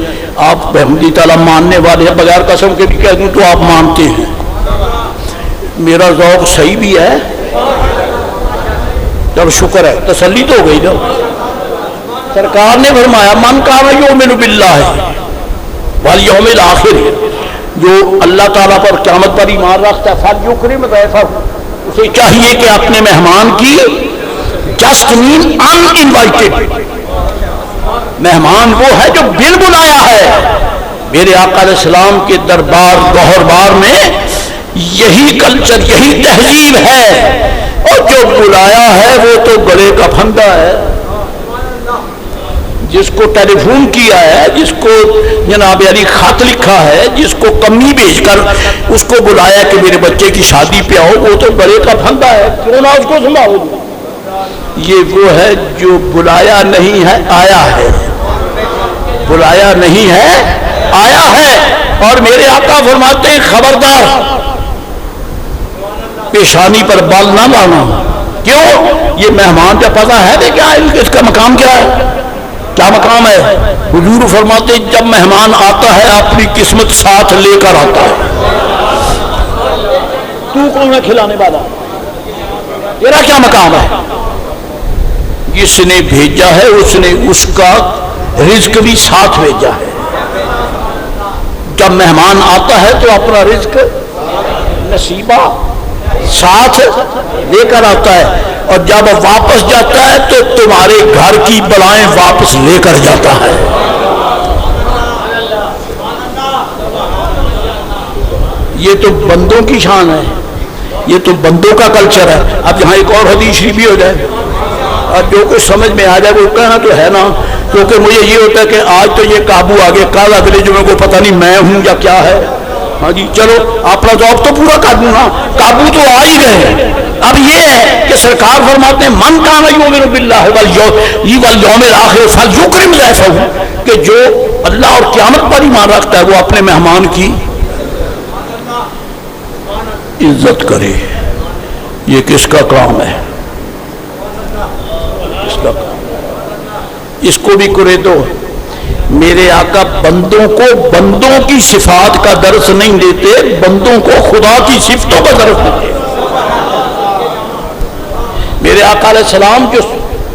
آپ بحمدی تعالیٰ ماننے والے ہیں، بغیر قسم کے بھی کہہ دوں تو آپ مانتے ہیں، میرا ذوق صحیح بھی ہے، جب شکر ہے، تسلی تو ہو گئی نا۔ سرکار نے فرمایا من کان یؤمن باللہ والیوم الآخر، جو اللہ تعالیٰ پر قیامت پر ایمان رکھتا ہے، فلیکرم ضیفہ، اسے چاہیے کہ اپنے مہمان کی، جسٹ مین ان انوائٹڈ، مہمان وہ ہے جو بن بلایا ہے۔ میرے آقا علیہ السلام کے دربار گوہربار میں یہی کلچر، یہی تہذیب ہے، اور جو بلایا ہے وہ تو گلے کا پھندا ہے، جس کو ٹیلی فون کیا ہے، جس کو جناب علی خط لکھا ہے، جس کو کمی بھیج کر اس کو بلایا کہ میرے بچے کی شادی پہ آؤ، وہ تو گلے کا پھندا ہے، کیوں نہ اس کو سنبھالو۔ یہ وہ ہے جو بلایا نہیں ہے، آیا ہے، بلایا نہیں ہے، آیا ہے۔ اور میرے آقا فرماتے ہیں خبردار پیشانی پر بال نہ لانا، کیوں؟ یہ مہمان کا پتہ ہے کہ کیا اس کا مقام کیا ہے، کیا مقام ہے؟ حضور فرماتے ہیں جب مہمان آتا ہے اپنی قسمت ساتھ لے کر آتا ہے، ہوں کون ہے کھلانے والا؟ تیرا کیا مقام ہے؟ جس نے بھیجا ہے اس نے اس کا رزق بھی ساتھ بھیجا ہے. جب مہمان آتا ہے تو اپنا رزق نصیبہ ساتھ لے کر آتا ہے، اور جب واپس جاتا ہے تو تمہارے گھر کی بلائیں واپس لے کر جاتا ہے. یہ تو بندوں کی شان ہے، یہ تو بندوں کا کلچر ہے. اب یہاں ایک اور حدیث بھی ہو جائے اور جو کچھ سمجھ میں آ جائے وہ کہنا تو ہے نا، کیونکہ مجھے یہ ہوتا ہے کہ آج تو یہ قابو آگے کل اگلے جمعے کو پتہ نہیں میں ہوں یا کیا ہے. ہاں جی چلو اپنا جواب تو پورا کر دوں نا، قابو تو آ ہی گئے. اب یہ ہے کہ سرکار فرماتے ہیں من کان یؤمن باللہ والیوم الآخر فلیکرم ضیفہ، کہ جو اللہ اور قیامت پر ایمان رکھتا ہے وہ اپنے مہمان کی عزت کرے. یہ کس کا کام ہے؟ اس کا کام. اس کو بھی کرے دو. میرے آقا بندوں کو بندوں کی صفات کا درس نہیں دیتے، بندوں کو خدا کی صفتوں کا درس دیتے. میرے آقا علیہ السلام جو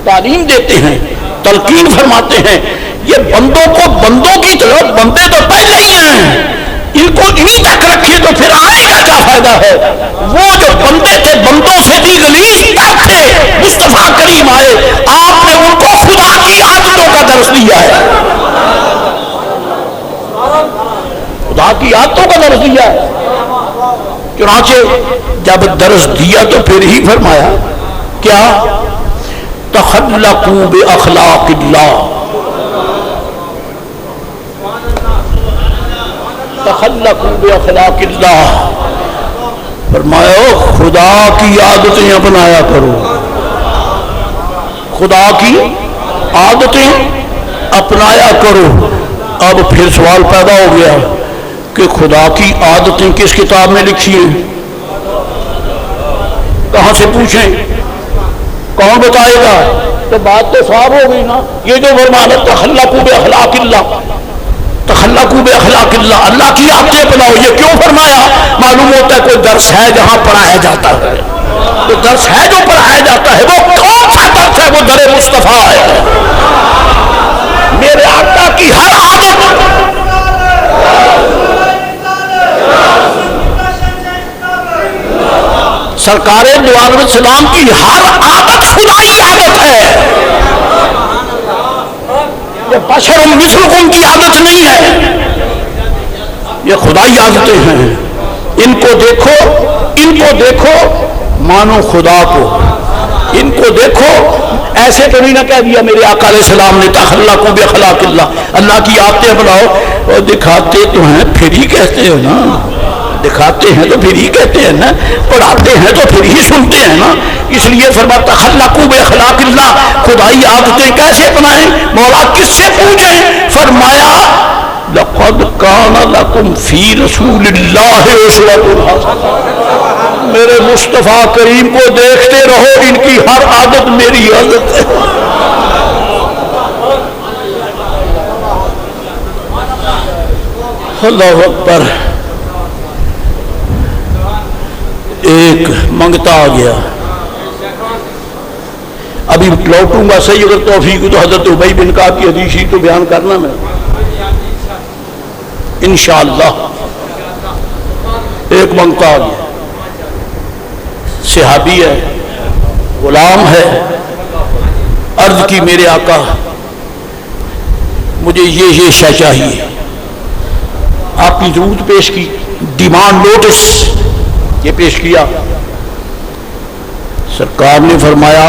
تعلیم دیتے ہیں، تلقین فرماتے ہیں، یہ بندوں کو بندوں کی طرف، بندے تو پہلے ہی ہیں، ان کو انہی تک رکھیے تو پھر آنے کا کیا فائدہ ہے؟ وہ جو بندے تھے بندوں سے بھی غلیظ تر تھے، مصطفیٰ کریم آئے، آپ نے ان کو خدا کی عادتوں کا درس دیا ہے، خدا کی عادتوں کا درس دیا ہے. چنانچہ جب درس دیا تو پھر ہی فرمایا کیا؟ تخلقوا باخلاق اللہ، تخلقوا باخلاق اللہ. فرمایا خدا کی عادتیں اپنایا کرو، خدا کی عادتیں اپنایا کرو. اب پھر سوال پیدا ہو گیا کہ خدا کی عادتیں کس کتاب میں لکھی ہیں؟ کہاں سے پوچھیں؟ کون بتائے گا؟ تو بات تو صاف ہو گئی نا. یہ جو فرمانا تخلقوا باخلاق اللہ، تخلقوا باخلاق اللہ، اللہ کی عادتیں اپناؤ، یہ کیوں فرمایا؟ معلوم ہوتا ہے کوئی درس ہے جہاں پڑھایا جاتا ہے. تو درس ہے جو پڑھایا جاتا ہے، وہ کون سا درس ہے؟ وہ در مصطفیٰ ہے. میرے آقا کی ہر عادت، سرکار دو عالم السلام کی ہر عادت خدائی عادت ہے. یہ بشر مثلکم کی عادت نہیں ہے، یہ خدائی عادتیں ہیں. ان کو دیکھو، ان کو دیکھو مانو خدا کو، ان کو دیکھو. ایسے تو نہیں نہ کہہ دیا میرے آقا علیہ السلام نے تخلقوا باخلاق اللہ، اللہ کی عادتیں بناؤ. اور دکھاتے تو ہیں پھر ہی کہتے ہیں نا، دکھاتے ہیں تو پھر ہی کہتے ہیں نا، پڑھاتے ہیں تو پھر ہی سنتے ہیں نا. اس لیے فرماتا تخلقوا باخلاق اللہ، خدائی عادتیں کیسے اپنائیں؟ مولا کس سے پوچھیں؟ فرمایا لقد کان لکم فی رسول اللہ اسوۃ حسنہ. میرے مصطفیٰ کریم کو دیکھتے رہو، ان کی ہر عادت میری عادت ہے. اللہ اکبر. ایک منگتا آ گیا، ابھی لوٹوں گا صحیح اگر توفیق تو حضرت ابی بن کعب کی حدیث ہی تو بیان کرنا میں انشاءاللہ. ایک منگتا آ گیا، صحابی ہے، غلام ہے. عرض کی میرے آقا مجھے یہ شے چاہیے. آپ کی ضرورت پیش کی، ڈیمانڈ نوٹس یہ پیش کیا. سرکار نے فرمایا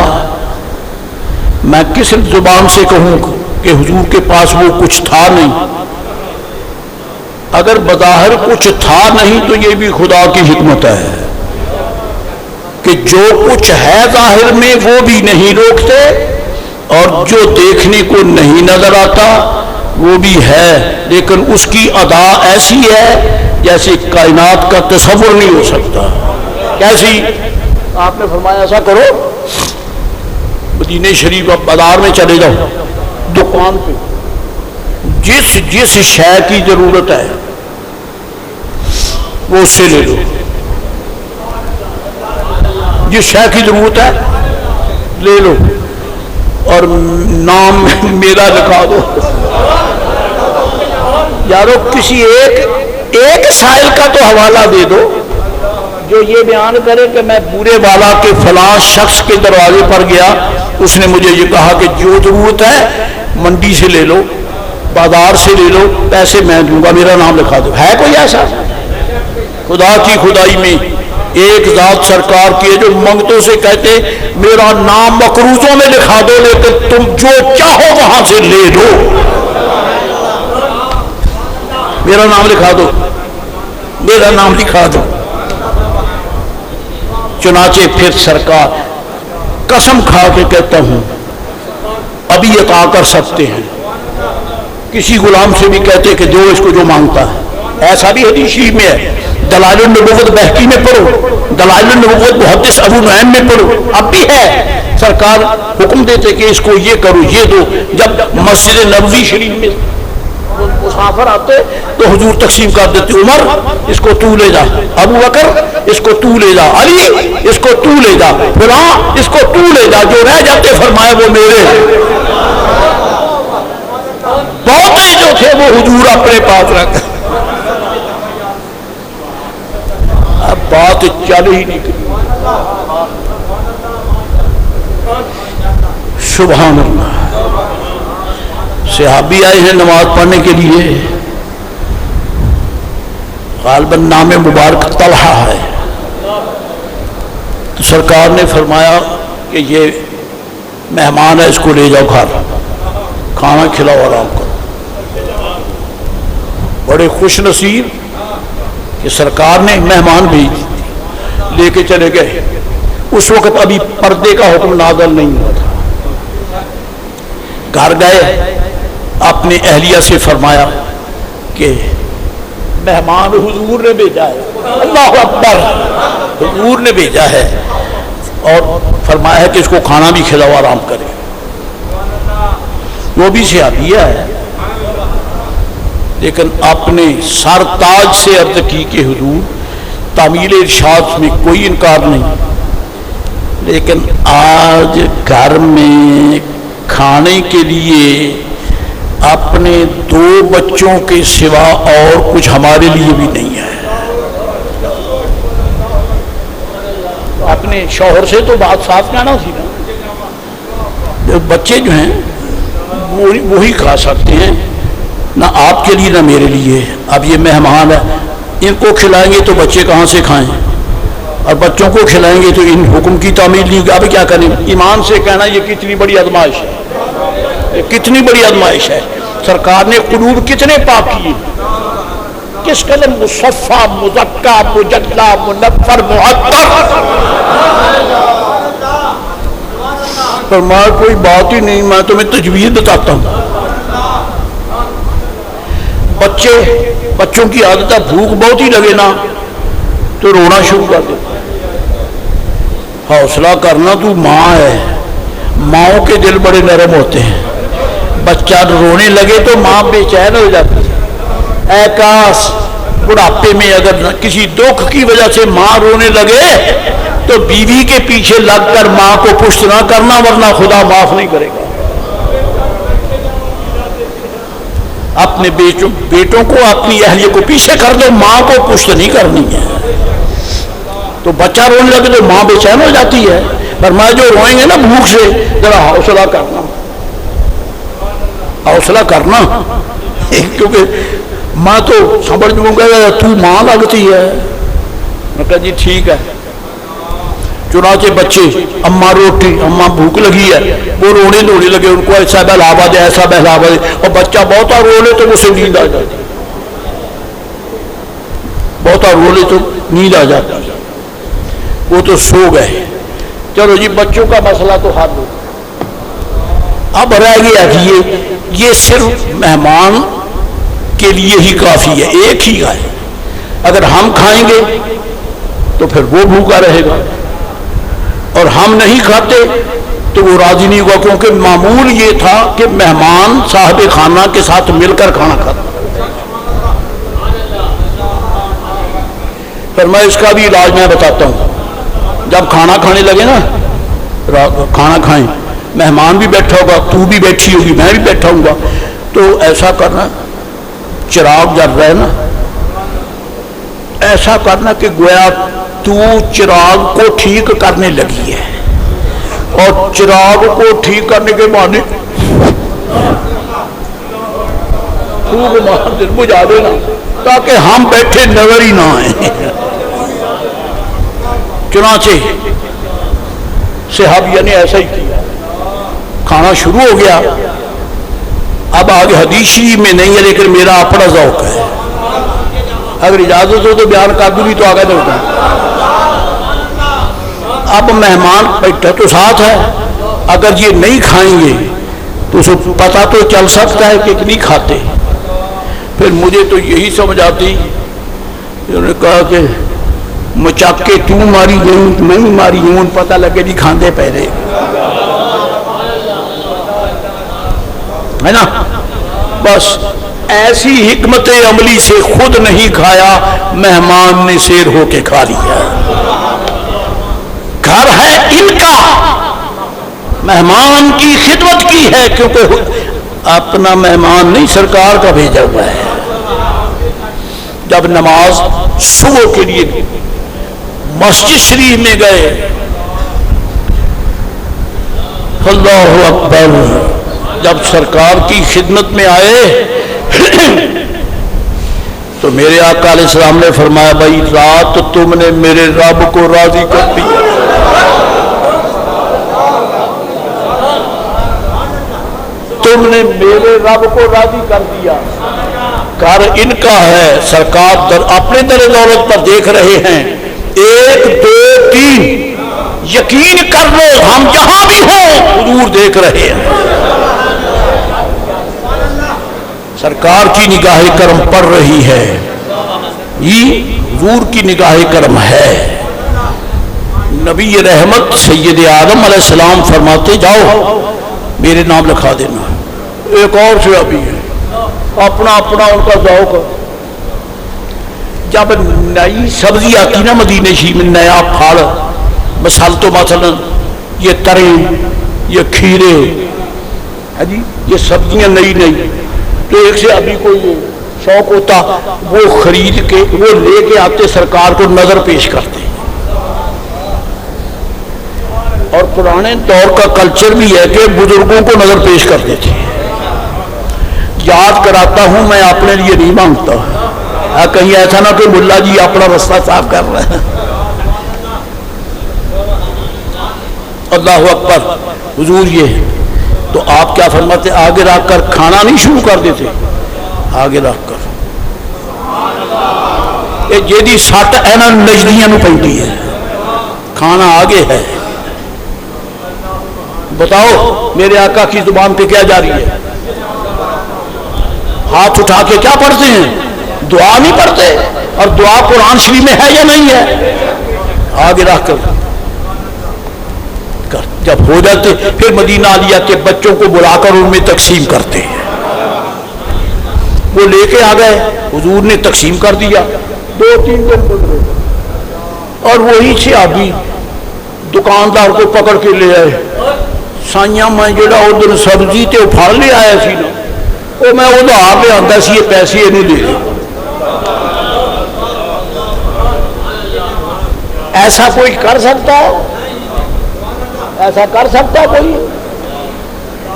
میں کس زبان سے کہوں کہ حضور کے پاس وہ کچھ تھا نہیں؟ اگر بظاہر کچھ تھا نہیں تو یہ بھی خدا کی حکمت ہے کہ جو کچھ ہے ظاہر میں وہ بھی نہیں روکتے، اور جو دیکھنے کو نہیں نظر آتا وہ بھی ہے، لیکن اس کی ادا ایسی ہے جیسے کائنات کا تصور نہیں ہو سکتا. کیسی؟ آپ نے فرمایا ایسا کرو، مدینہ شریف اب بازار میں چلے جاؤ، دکان پہ جس جس شے کی ضرورت ہے وہ اس سے لے لو. جس شے کی ضرورت ہے لے لو اور نام میرا لکھا دو. یارو کسی ایک سائل کا تو حوالہ دے دو جو یہ بیان کرے کہ میں بورے والا کے فلاں شخص کے دروازے پر گیا, اس نے مجھے یہ کہا کہ جو ضرورت ہے منڈی سے لے لو, بازار سے لے لو, پیسے میں دوں گا, میرا نام لکھا دو. ہے کوئی ایسا؟ خدا کی خدائی میں ایک ذات سرکار کی جو منگتوں سے کہتے میرا نام مقروضوں میں لکھا دو لیکن تم جو چاہو وہاں سے لے لو, میرا نام لکھا دو, میرا نام لکھا دو. چنانچہ پھر سرکار قسم کھا کے کہتا ہوں ابھی عطا کر سکتے ہیں. کسی غلام سے بھی کہتے کہ دو اس کو جو مانگتا ہے. ایسا بھی حدیث شریف میں ہے. دلائل النبوت بہقی میں پڑھو, دلائل النبوت محدث ابو نعیم میں پڑھو, اب بھی ہے. سرکار حکم دیتے کہ اس کو یہ کرو یہ دو. جب مسجد نبوی شریف میں مسافر آتے تو حضور تقسیم کر دیتے, عمر اس کو تو لے جا, ابو بکر اس کو تو لے جا, علی اس کو تو لے جا, فلاں اس کو تو لے جا, جو رہ جاتے فرمایا وہ میرے. بہتے جو تھے وہ حضور اپنے پاس رکھتے. اب بات چل ہی نہیں. سبحان اللہ. صحابی آئے ہیں نماز پڑھنے کے لیے, غالباً نام مبارک طلحہ ہے. تو سرکار نے فرمایا کہ یہ مہمان ہے, اس کو لے جاؤ گھر, کھانا کھلاؤ, آرام کرو. بڑے خوش نصیب کہ سرکار نے مہمان بھیج لے کے چلے گئے. اس وقت ابھی پردے کا حکم نازل نہیں ہوا تھا. گھر گئے, اپنے اہلیہ سے فرمایا کہ مہمان حضور نے بھیجا ہے. اللہ اکبر, حضور نے بھیجا ہے, اور فرمایا ہے کہ اس کو کھانا بھی کھلاؤ, آرام کرے. وہ بھی صحابیہ ہے, لیکن اپنے سر تاج سے عرض کی کہ حضور تعمیل ارشاد میں کوئی انکار نہیں, لیکن آج گھر میں کھانے کے لیے اپنے 2 بچوں کے سوا اور کچھ ہمارے لیے بھی نہیں ہے. اپنے شوہر سے تو بات صاف کہنا تھی نا, بچے جو ہیں وہی کھا سکتے ہیں, نہ آپ کے لیے نہ میرے لیے. اب یہ مہمان ہے, ان کو کھلائیں گے تو بچے کہاں سے کھائیں, اور بچوں کو کھلائیں گے تو ان حکم کی تعمیل نہیں. اب کیا کریں؟ ایمان سے کہنا یہ کتنی بڑی آزمائش ہے, یہ کتنی بڑی آزمائش ہے. سرکار نے قلوب کتنے پاک کیے, کس قدر مصفہ, مزکہ, مجلہ, منفر, معطر. فرمایا کوئی بات ہی نہیں, میں تمہیں تجویز بتاتا ہوں. بچوں کی عادت ہے بھوک بہت ہی لگے نا تو رونا شروع کر دے. حوصلہ کرنا, تو ماں ہے, ماؤں کے دل بڑے نرم ہوتے ہیں. بچہ رونے لگے تو ماں بے چین ہو جاتی ہے. اے کاش بڑھاپے میں اگر کسی دکھ کی وجہ سے ماں رونے لگے تو بیوی کے پیچھے لگ کر ماں کو پشت نہ کرنا, ورنہ خدا معاف نہیں کرے گا. اپنے بیٹوں کو, اپنی اہلیہ کو پیچھے کر دو, ماں کو پشت نہیں کرنی ہے. تو بچہ رونے لگے تو ماں بے چین ہو جاتی ہے. فرمایا جو روئیں گے نا بھوک سے, ذرا حوصلہ کرنا, حوصلہ کرنا, کیونکہ میں تو سمجھ لوں گا تو ماں لگتی ہے. میں کہا جی ٹھیک ہے. چنانچہ بچے اماں روٹی, اماں بھوک لگی ہے, وہ رونے لگے, ان کو ایسا بہلاوا دے, ایسا بہلاوا دے, اور بچہ بہتا رو لے تو اسے نیند آ جاتی, بہتا رو لے تو نیند آ جاتی. وہ تو سو گئے. چلو جی بچوں کا مسئلہ تو حل ہو. اب رہ گیا کہ یہ صرف مہمان کے لیے ہی کافی ہے, ایک ہی ہے. اگر ہم کھائیں گے تو پھر وہ بھوکا رہے گا, اور ہم نہیں کھاتے تو وہ راضی نہیں ہوگا, کیونکہ معمول یہ تھا کہ مہمان صاحب خانہ کے ساتھ مل کر کھانا کھاتا. پھر میں اس کا بھی علاج میں بتاتا ہوں. جب کھانا کھانے لگے نا، کھانا کھائیں، مہمان بھی بیٹھا ہوگا، تو بھی بیٹھی ہوگی، میں بھی بیٹھا ہوں گا، تو ایسا کرنا چراغ جل رہا ہے نا، ایسا کرنا کہ گویا تو چراغ کو ٹھیک کرنے لگی ہے، اور چراغ کو ٹھیک کرنے کے بعد بجھا دینا تاکہ ہم بیٹھے نظر ہی نہ آئیں۔ چنانچہ صحابیہ نے ایسا ہی کیا، کھانا شروع ہو گیا۔ اب آگے حدیث شریف میں نہیں ہے لیکن میرا اپنا ذوق ہے، اگر اجازت ہو تو بیان کر دوں گی تو آگے دوں گا۔ اب مہمان بیٹھا تو ساتھ ہے، اگر یہ نہیں کھائیں گے تو اسے پتہ تو چل سکتا ہے کہ نہیں کھاتے۔ پھر مجھے تو یہی سمجھ آتی، انہوں نے کہا کہ مچاک کے تو ماری گئی میں بھی ماری ہوں، پتہ لگے نہیں کھاندے پہلے، ہے نا؟ بس ایسی حکمت عملی سے خود نہیں کھایا، مہمان نے سیر ہو کے کھا لیا۔ گھر ہے ان کا، مہمان کی خدمت کی ہے، کیونکہ اپنا مہمان نہیں سرکار کا بھیجا ہوا ہے۔ جب نماز صبح کے لیے مسجد شریف میں گئے، اللہ اکبر، جب سرکار کی خدمت میں آئے تو میرے آقا علیہ السلام نے فرمایا، بھائی رات تم نے میرے رب کو راضی کر دیا۔ تم نے میرے رب کو راضی کر دیا۔ گھر ان کا ہے، سرکار اپنے در دولت پر دیکھ رہے ہیں، 1 2 3 یقین کر لو ہم جہاں بھی ہوں حضور دیکھ رہے ہیں۔ سرکار کی نگاہ کرم پڑ رہی ہے، یہ حضور کی نگاہ کرم ہے۔ نبی رحمت سید آدم علیہ السلام فرماتے، جاؤ میرے نام لکھا دینا۔ ایک اور سے ابھی ہے، اپنا اپنا ان کا ذوق۔ جب نئی سبزی آتی نا مدینہ شریف میں، نیا پھل، مثال تو مثلا یہ تریں، یہ کھیرے، ہے جی، یہ سبزیاں نئی نئی، تو ایک سے ابھی کوئی شوق ہوتا، وہ خرید کے وہ لے کے آتے، سرکار کو نظر پیش کرتے۔ اور پرانے دور کا کلچر بھی ہے کہ بزرگوں کو نظر پیش کرتے تھے۔ یاد کراتا ہوں، میں اپنے لیے نہیں مانگتا، کہیں ایسا نہ کہ ملا جی اپنا رستہ صاف کر رہے ہیں۔ اللہ اکبر، حضور یہ تو آپ کیا فرماتے، آگے رکھ کر کھانا نہیں شروع کر دیتے، آگے رکھ کر جیدی سٹ ہے نا نجدیاں نو پینٹی ہے، کھانا آگے ہے۔ بتاؤ میرے آقا کی زبان پہ کیا جاری ہے؟ ہاتھ اٹھا کے کیا پڑھتے ہیں؟ دعا نہیں پڑھتے؟ اور دعا قرآن شریف میں ہے یا نہیں ہے؟ آگے رکھ کر جب ہو جاتے پھر مدینہ عالیہ کے بچوں کو بلا کر ان میں تقسیم کرتے ہیں۔ وہ لے کے آ گئے، حضور نے تقسیم کر دیا۔ 2-3 دن گزرے اور وہی صحابی دکاندار کو پکڑ کے لے آئے، سائیاں میں جڑا ادھر سبزی تے پھڑ لے آیا سی نا، وہ میں ادھار لے آتا سی، یہ پیسے یہ دے دے۔ ایسا کوئی کر سکتا ہے؟ ایسا کر سکتا ہے کوئی؟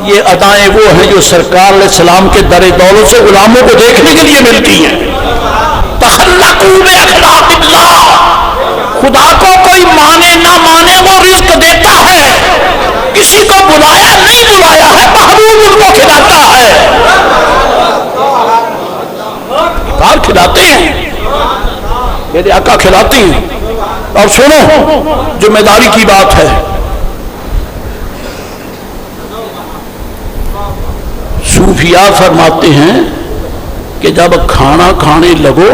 یہ ادائیں وہ ہیں جو سرکار علیہ السلام کے در دولت سے غلاموں کو دیکھنے کے لیے ملتی ہیں۔ تخلقوا باخلاق اللہ، خدا کو کوئی مانے نہ مانے وہ رزق دیتا ہے، کسی کو بلایا نہیں بلایا ہے، محبوب ان کو کھلاتا ہے، بار کھلاتے ہیں، میرے آقا کھلاتے ہیں۔ اور سنو ذمہ داری کی بات ہے، صوفیاء فرماتے ہیں کہ جب کھانا کھانے لگو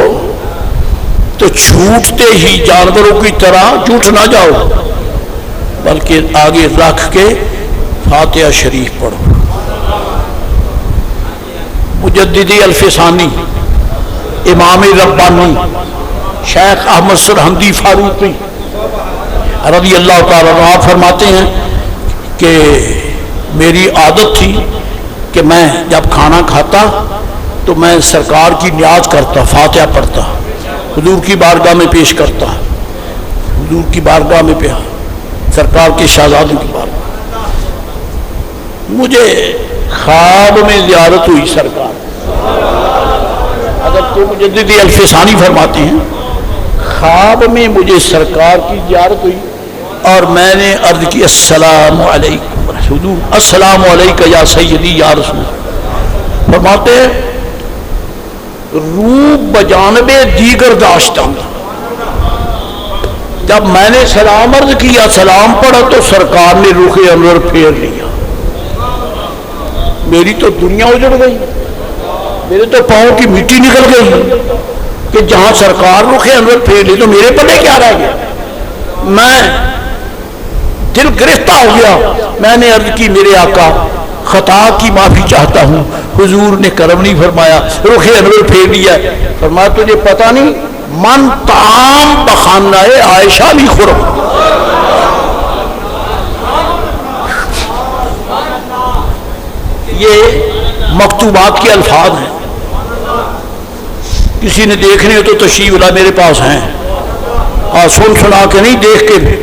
تو چھوٹتے ہی جانوروں کی طرح جھوٹ نہ جاؤ، بلکہ آگے رکھ کے فاتحہ شریف پڑھو۔ مجددی الفسانی، امام ربانی، شیخ احمد سرہندی فاروقی، رضی اللہ تعالیٰ عنہ آپ فرماتے ہیں کہ میری عادت تھی کہ میں جب کھانا کھاتا تو میں سرکار کی نیاز کرتا، فاتحہ پڑھتا، حضور کی بارگاہ میں پیش کرتا، حضور کی بارگاہ میں سرکار کے شہزادوں کی بارگاہ۔ مجھے خواب میں زیارت ہوئی سرکار، حضرت مجدد الفسانی فرماتے ہیں خواب میں مجھے سرکار کی زیارت ہوئی اور میں نے عرض کی السلام علیکم حضور، السلام علیکم یا سیدی یا رسول۔ فرماتے ہیں روح بجانب دیگر داشتہ، جب میں نے سلام عرض کیا، سلام پڑھا تو سرکار نے رخ انور پھیر لیا۔ میری تو دنیا اجڑ گئی، میرے تو پاؤں کی مٹی نکل گئی کہ جہاں سرکار رخ انور پھیر لی تو میرے پلے کیا رہ گیا؟ میں دل گرفتہ ہو گیا۔ میں نے عرض کی میرے آقا خطا کی معافی چاہتا ہوں۔ حضور نے کرم نہیں فرمایا، رخ انور پھیر لیا۔ فرمایا تجھے پتہ نہیں من طعام بخانہ عائشہ بھی خرم۔ یہ مکتوبات کے الفاظ ہیں، کسی نے دیکھنے ہو تو تشریف لا، میرے پاس ہیں، سن سنا کے نہیں، دیکھ کے بھی۔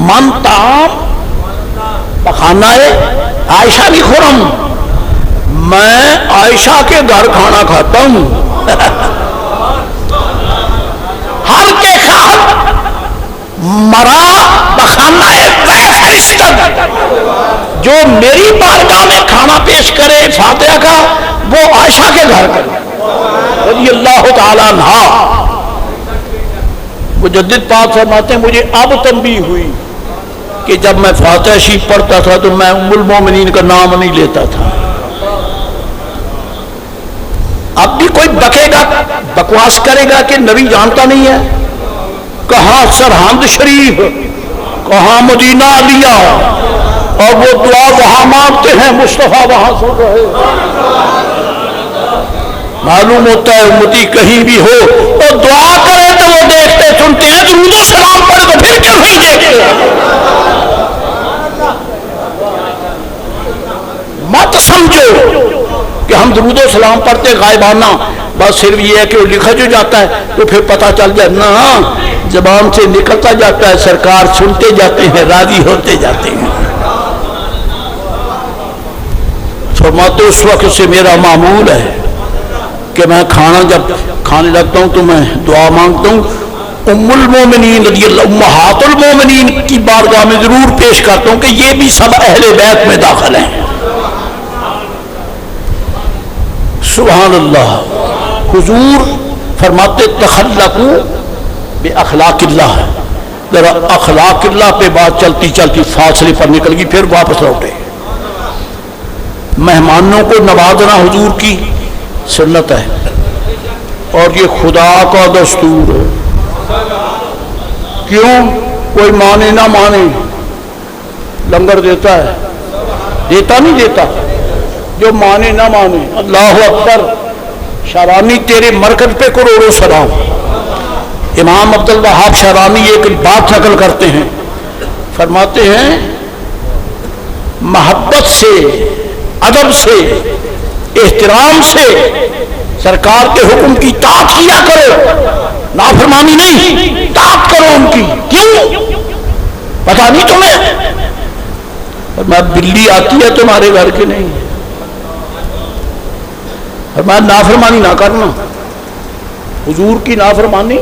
من طعام بخانہ عائشہ بھی خرم، میں عائشہ کے گھر کھانا کھاتا ہوں۔ ہر کے خط مرا بخانہ فرشتہ، جو میری بارگاہ میں کھانا پیش کرے فاتحہ کا وہ عائشہ کے گھر کرے رضی اللہ تعالیٰ عنہا۔ مجدد پاک فرماتے ہیں مجھے اب تنبیہ ہوئی کہ جب میں فاتحہ شریف پڑھتا تھا تو میں ام المومنین کا نام نہیں لیتا تھا۔ اب بھی کوئی بکے گا، بکواس کرے گا کہ نبی جانتا نہیں ہے، کہاں سرہند شریف، کہاں مدینہ علیہ، اور وہ دعا وہاں مانگتے ہیں، مصطفیٰ وہاں سن رہے۔ معلوم ہوتا ہے امتی کہیں بھی ہو اور دعا کرے تو وہ دیکھتے سنتے ہیں، درود و سلام پڑھ تو پھر کیوں نہیں دیکھتے ہیں؟ مت سمجھو کہ ہم درود و سلام پڑھتے غائبانہ، بس صرف یہ ہے کہ وہ لکھا جو جاتا ہے تو پھر پتہ چل جائے، نہ زبان سے نکلتا جاتا ہے، سرکار سنتے جاتے ہیں، راضی ہوتے جاتے ہیں۔ فرماتے اس وقت سے میرا معمول ہے کہ میں کھانا جب کھانے لگتا ہوں تو میں دعا مانگتا ہوں، ام المومنین رضی اللہ، امہات المومنین کی بارگاہ میں ضرور پیش کرتا ہوں کہ یہ بھی سب اہل بیت میں داخل ہیں۔ سبحان اللہ۔ حضور فرماتے تخلقوا باخلاق اللہ، ذرا اخلاق اللہ پہ بات چلتی چلتی فاصلے پر نکل گئی، پھر واپس لوٹے۔ مہمانوں کو نوازنا حضور کی سنت ہے اور یہ خدا کا دستور ہے۔ کیوں؟ کوئی مانے نہ مانے لنگر دیتا ہے، دیتا نہیں دیتا، جو مانے نہ مانے۔ اللہ اکبر، شارانی تیرے مرکز پہ کروڑوں سلام۔ امام عبد الوہاب شارانی ایک بات نقل کرتے ہیں، فرماتے ہیں محبت سے، ادب سے، احترام سے سرکار کے حکم کی طاعت کیا کرو، نافرمانی نہیں، طاعت کرو ان کی۔ کیوں؟ پتہ نہیں تمہیں؟ فرمایا بلی آتی ہے تمہارے گھر کے نہیں، فرمایا نافرمانی نہ کرنا، حضور کی نافرمانی۔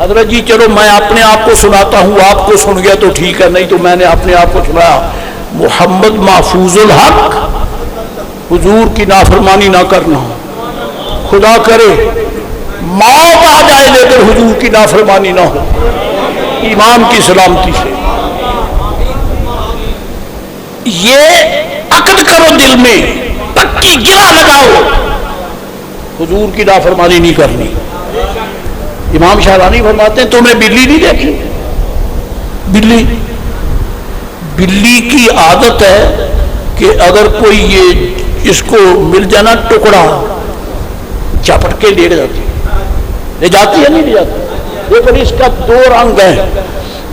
حضرت جی چلو میں اپنے آپ کو سناتا ہوں، آپ کو سن گیا تو ٹھیک ہے، نہیں تو میں نے اپنے آپ کو سنایا۔ محمد محفوظ الحق، حضور کی نافرمانی نہ کرنا، خدا کرے موت آ جائے لیکن حضور کی نافرمانی نہ ہو، ایمان کی سلامتی سے۔ یہ عقد کرو دل میں، پکی گرہ لگاؤ، حضور کی نافرمانی نہیں کرنی۔ امام شاہرانی فرماتے ہیں تم نے بلی نہیں دیکھی؟ بلی کی عادت ہے کہ اگر کوئی یہ اس کو مل جانا ٹکڑا چپٹ کے لے جاتی ہے، لے جاتی ہے نہیں لے جاتی؟ لیکن اس کا دو رنگ ہے،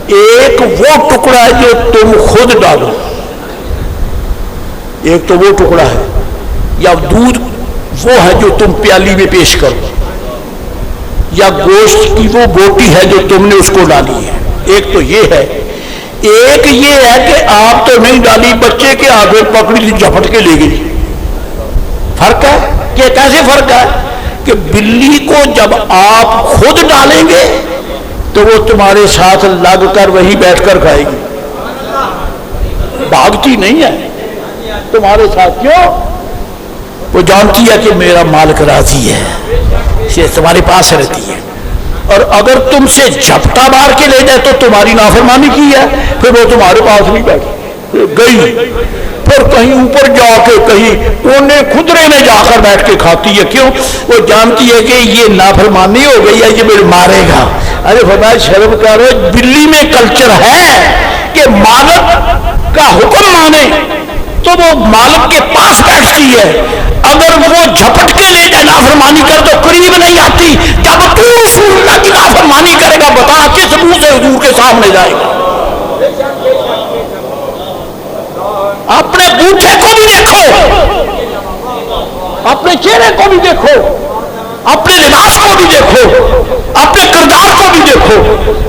ایک وہ ٹکڑا ہے جو تم خود ڈالو، ایک تو وہ ٹکڑا ہے، یا دودھ وہ ہے جو تم پیالی میں پیش کرو، یا گوشت کی وہ بوٹی ہے جو تم نے اس کو ڈالی ہے۔ ایک تو یہ ہے، ایک یہ ہے کہ آپ تو نہیں ڈالی، بچے کے ہاتھ میں پکڑی لی، جھپٹ کے لے گئی۔ فرق ہے کہ کیسے فرق ہے کہ بلی کو جب آپ خود ڈالیں گے تو وہ تمہارے ساتھ لگ کر وہیں بیٹھ کر کھائے گی، بھاگتی نہیں ہے تمہارے ساتھ۔ کیوں؟ وہ جانتی ہے کہ میرا مالک راضی ہے، یہ تمہارے پاس رہتی ہے۔ اور اگر تم سے جھپٹا مار کے لے جائے تو تمہاری نافرمانی کی ہے، پھر وہ تمہارے پاس نہیں بیٹھی، گئی پھر کہیں اوپر جا کے کہیں کونے خدرے میں جا کر بیٹھ کے کھاتی ہے۔ کیوں؟ وہ جانتی ہے کہ یہ نافرمانی ہو گئی ہے، یہ مجھے مارے گا۔ ارے خدا شرم کرو، بلی میں کلچر ہے کہ مالک کا حکم مانے تو وہ مالک کے پاس بیٹھتی ہے، اگر وہ جھپٹ کے لے جائے نافرمانی کر تو قریب نہیں آتی۔ جب تو رسول اللہ کی نافرمانی کرے گا بتا کس منہ سے حضور کے سامنے جائے گا؟ اپنے بوٹھے کو بھی دیکھو، اپنے چہرے کو بھی دیکھو، اپنے لباس کو بھی دیکھو، اپنے کردار کو بھی دیکھو،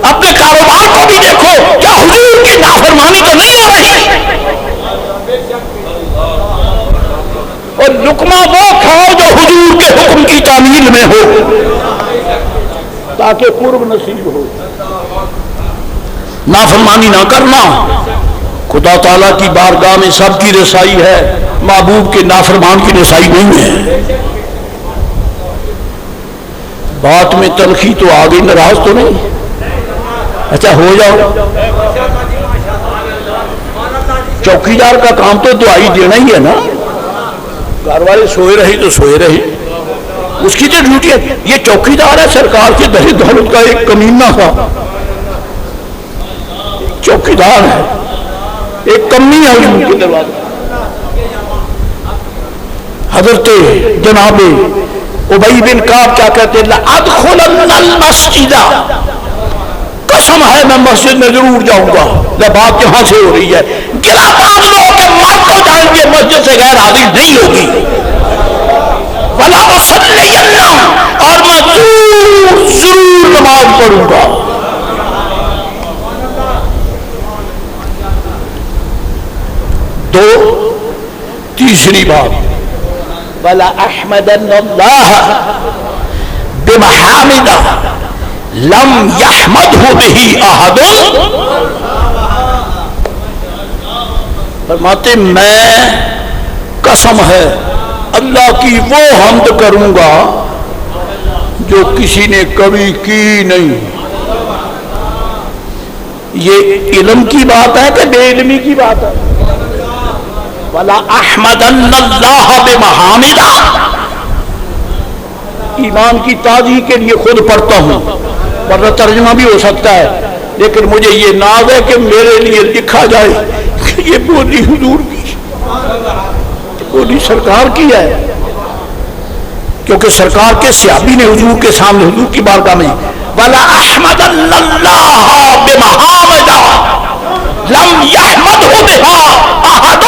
اپنے کاروبار کو بھی دیکھو، کیا حضور کی نافرمانی تو نہیں ہو رہی؟ اور لقمہ وہ کھاؤ جو حضور کے حکم کی تعمیل میں ہو تاکہ قرب نصیب ہو۔ نافرمانی نہ کرنا، خدا تعالیٰ کی بارگاہ میں سب کی رسائی ہے، محبوب کے نافرمان کی رسائی نہیں ہے۔ بات میں تلخی تو آگے، ناراض تو نہیں؟ اچھا ہو جاؤ، چوکیدار کا کام تو دعائی دینا ہی ہے نا، گھر والے سوئے رہے تو سوئے رہے، اس کی تو ڈیوٹی ہے۔ یہ چوکیدار ہے سرکار کے دہی دولت کا، ایک کمینہ تھا، چوکیدار ہے، ایک کمی ہے حضور کے دروازے۔ حضرت جناب ابی بن کعب کیا کہتے ہیں؟ لَأَدْخُلَنَّ الْمَسْجِدَ، قسم ہے میں مسجد میں ضرور جاؤں گا۔ بات یہاں سے ہو رہی ہے، گلا باندھ لو کہ مر تو جائیں گے، مسجد سے غیر حاضر نہیں ہوگی۔ وَلَا أُصَلِّيَنَّ، اور میں ضرور نماز پڑھوں گا۔ دو، تیسری بات، وَلَا أَحْمَدَنَّ اللَّهَ بِمَحَامِدَ لَمْ يَحْمَدْهُ بِهِ أَحَدٌ، فرماتے میں قسم ہے اللہ کی وہ حمد کروں گا جو کسی نے کبھی کی نہیں۔ یہ علم کی بات ہے کہ بے علمی کی بات ہے؟ وَلَا أَحْمَدَنَّ اللَّهَ بِمَحَامِدَ، ایمان کی تازی کے لیے خود پڑھتا ہوں، ورنہ ترجمہ بھی ہو سکتا ہے، لیکن مجھے یہ ناز ہے کہ میرے لیے لکھا جائے کہ یہ بولی حضور کی، بولی سرکار کی ہے، کیونکہ سرکار کے صحابی نے حضور کے سامنے حضور کی بارگاہ میں وَلَا أَحْمَدَنَّ اللَّهَ بِمَحَامِدَ لَمْ يَحْمَدْهُ بِهَا أَحَدٌ،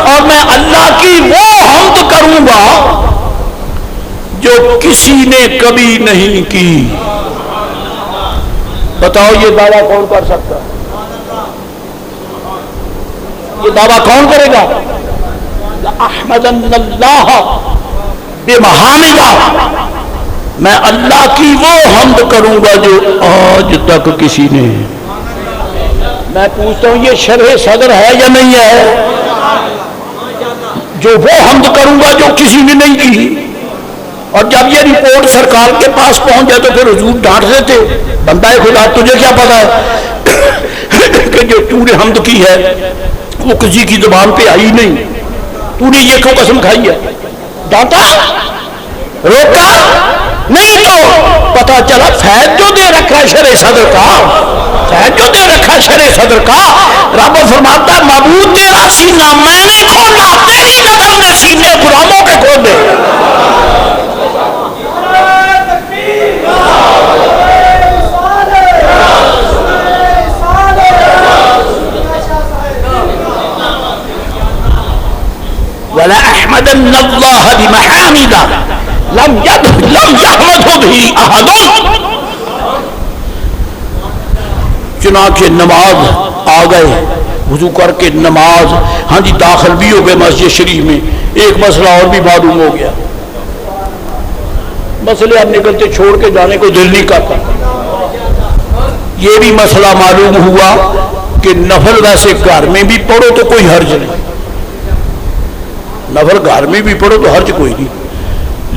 اور میں اللہ کی وہ حمد کروں گا جو کسی نے کبھی نہیں کی۔ بتاؤ یہ دعویٰ کون کر سکتا ہے؟ یہ دعویٰ کون کرے گا؟ لَأَحْمَدَنَّ اللَّهَ بِمَحَامِدَ، میں اللہ کی وہ حمد کروں گا جو آج تک کسی نے۔ میں پوچھتا ہوں یہ شرح صدر ہے یا نہیں ہے؟ جو وہ حمد کروں گا جو کسی نے نہیں کی، اور جب یہ رپورٹ سرکار کے پاس پہنچ جائے تو پھر حضور ڈانٹ دیتے، بندہ خدا تجھے کیا پتا ہے کہ جو تو نے حمد کی ہے وہ کسی کی زبان پہ آئی نہیں، تو نے یہ کیوں قسم کھائی ہے؟ ڈانٹا؟ روکا نہیں؟ تو پتا چلا فیض جو دے رکھا ہے شرع صدر کا، فیض جو دے رکھا ہے شرع صدر کا، رب فرماتا ہے معبود تیرا سینہ میں نے کھولا، تیری نظر نے سینے غلاموں کے کھولے۔ ليحمدن الله بمحامد لم يحمده به احد. چنانچہ نماز آ گئے، وضو کر کے نماز، ہاں جی داخل بھی ہو گئے مسجد شریف میں. ایک مسئلہ اور بھی معلوم ہو گیا، مسئلے اب نکلتے چھوڑ کے جانے کو دل نہیں کرتا. یہ بھی مسئلہ معلوم ہوا کہ نفل ویسے گھر میں بھی پڑھو تو کوئی حرج نہیں، نفل گھر میں بھی پڑھو تو حرج کوئی نہیں،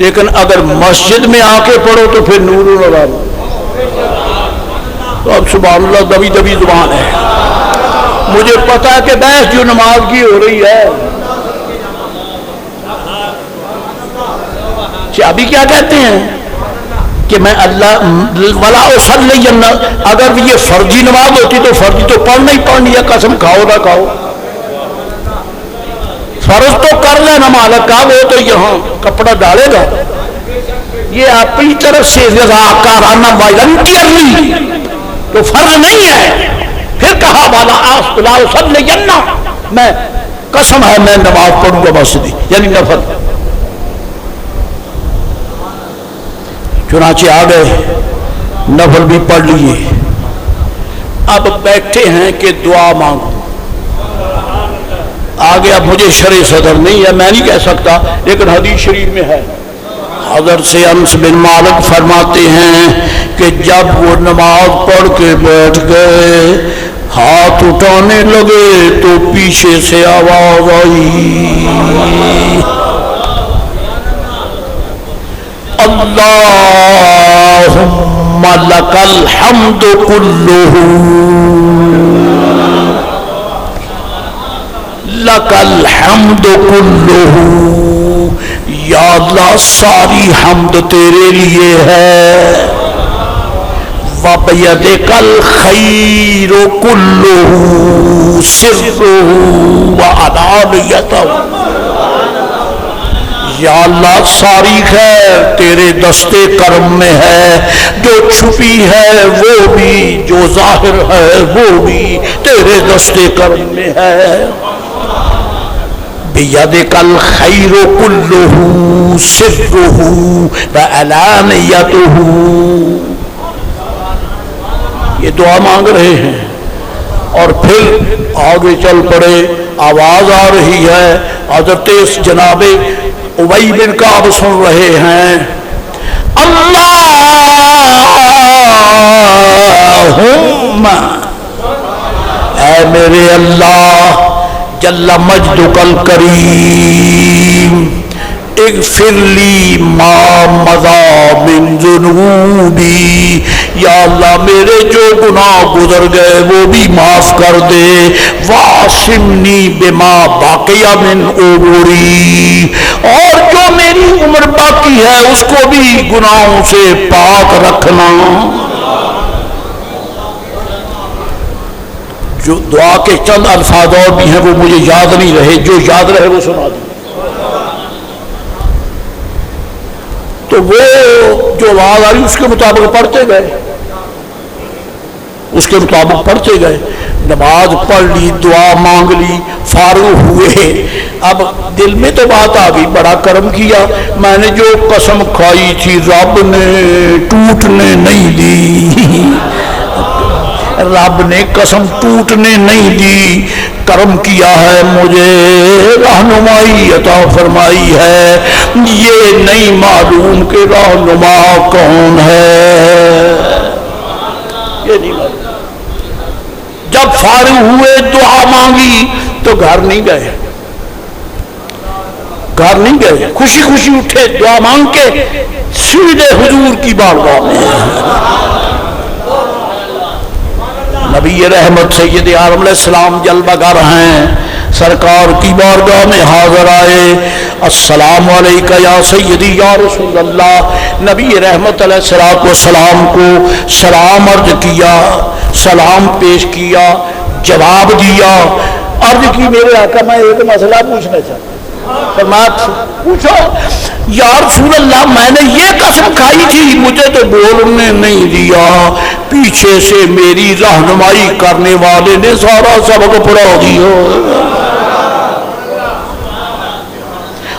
لیکن اگر مسجد میں آ کے پڑھو تو پھر نور لگا لو. تو اب سبحان اللہ دبی دبی زبان ہے. مجھے پتا ہے کہ بحث جو نماز کی ہو رہی ہے، ابھی کیا کہتے ہیں کہ میں اللہ ولا اصلی، اگر یہ فرضی نماز ہوتی تو فرضی تو پڑھنا ہی پڑھنی ہے، قسم کھاؤ نہ کھاؤ. فرض تو کر لینا مالک کا، وہ تو یہاں کپڑا ڈالے گا. یہ اپنی طرف سے رضاکارانہ والنٹیئرلی تو فرض نہیں ہے. پھر کہا ولا اصلی، میں قسم ہے میں نماز پڑھوں گا مسجد، یعنی نفل. چنانچہ آ گئے، نفل بھی پڑھ لیے. اب بیٹھے ہیں کہ دعا مانگو. آگے اب مجھے شرع صدر نہیں ہے، میں نہیں کہہ سکتا، لیکن حدیث شریف میں ہے. حضرت سے انس بن مالک فرماتے ہیں کہ جب وہ نماز پڑھ کے بیٹھ گئے، ہاتھ اٹھانے لگے تو پیچھے سے آواز آئی، اللہم لک الحمد کلہ، لک الحمد کلہ، یا اللہ ساری حمد تیرے لیے ہے. وَبِيَدِكَ الْخَيْرُ كُلُّهُ سِرُّهُ وَعَلَانِيَتُهُ. یا اللہ ساری خیر تیرے دستے کرم میں ہے، جو چھپی ہے وہ بھی، جو ظاہر ہے وہ بھی تیرے دستے کرم میں ہے. بِيَدِكَ الْخَيْرُ كُلُّهُ سِرُّهُ وَعَلَانِيَتُهُ. یہ دعا مانگ رہے ہیں اور پھر آگے چل پڑے. آواز آ رہی ہے، حضرت جناب ابی بن کعب سن رہے ہیں، اللہم، اے میرے اللہ جل مجدک الکریم، اغفر لی ما مضی من ذنوبی. یا اللہ میرے جو گناہ گزر گئے وہ بھی معاف کر دے. وَعَصِمْنِي بِمَا بَقِيَ مِنْ عُمُرِي، اور جو میری عمر باقی ہے اس کو بھی گناہوں سے پاک رکھنا. جو دعا کے چند الفاظ اور بھی ہیں وہ مجھے یاد نہیں رہے، جو یاد رہے وہ سنا دیں. تو وہ جو آواز آئی اس کے مطابق پڑھتے گئے، اس کے مطابق پڑھتے گئے. نماز پڑھ لی، دعا مانگ لی، فارغ ہوئے. اب دل میں تو بات آ گئی، بڑا کرم کیا، میں نے جو قسم کھائی تھی رب نے ٹوٹنے نہیں دی، رب نے قسم ٹوٹنے نہیں دی. کرم کیا ہے، مجھے رہنمائی عطا فرمائی ہے. یہ نہیں معلوم کہ رہنما کون ہے، یہ نہیں معلوم. جب فارغ ہوئے دعا مانگی تو گھر نہیں گئے، گھر نہیں گئے، خوشی خوشی اٹھے دعا مانگ کے سیدھے حضور کی بارگاہ میں. نبی رحمت سید عالم علیہ السلام جلوہ گر ہیں، سرکار کی بارگاہ میں حاضر آئے. السلام علیکہ یا سیدی یا رسول اللہ. نبی رحمت علیہ السلام کو سلام عرض کیا، سلام پیش کیا، جواب دیا. عرض کی میرے آقا میں ایک مسئلہ پوچھنا چاہتا ہوں. فرمایا پوچھو. یا رسول اللہ میں نے یہ قسم کھائی تھی، مجھے تو بولنے نہیں دیا، پیچھے سے میری رہنمائی کرنے والے نے سارا سبق پڑھا دیا.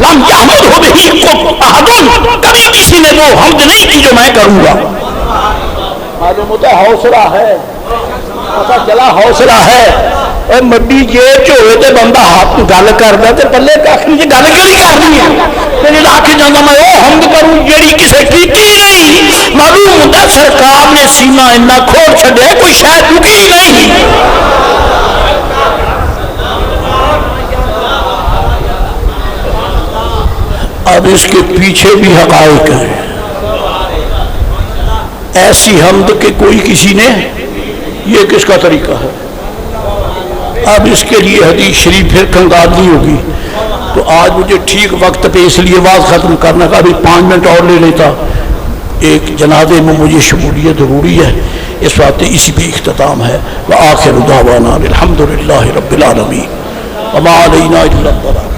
لم یحمدہ بہ احد، کبھی کسی نے وہ حمد نہیں کی جو میں کروں گا۔ معلوم ہوتا ہے حوصلہ ہے، پتا چلا حوصلہ ہے۔ اے مڈی جیب چ ہوئے تے بندہ ہاتھ گل کردا تے پلے کھ نہیں، گل کیڑی کرنی ہے؟ تے جڑا آکھ جاندا میں وہ حمد کروں جیڑی کسے کیتی نہیں، معلوم ہوتا سرکار نے سینہ اتنا کھول چھڈیا کوئی شے رکی نہیں۔ اب اس کے پیچھے بھی حقائق ہیں، ایسی حمد کہ کوئی کسی نے، یہ کس کا طریقہ ہے؟ اب اس کے لیے حدیث شریف پھر کنگالنی ہوگی، تو آج مجھے ٹھیک وقت پہ اس لیے بات ختم کرنے کا، ابھی 5 منٹ اور لے لیتا، ایک جنازے میں مجھے شمولیت ضروری ہے، اس وقت اسی بھی اختتام ہے۔ وآخر دعوانا الحمدللہ رب العالمین وما علینا الا البلاغ۔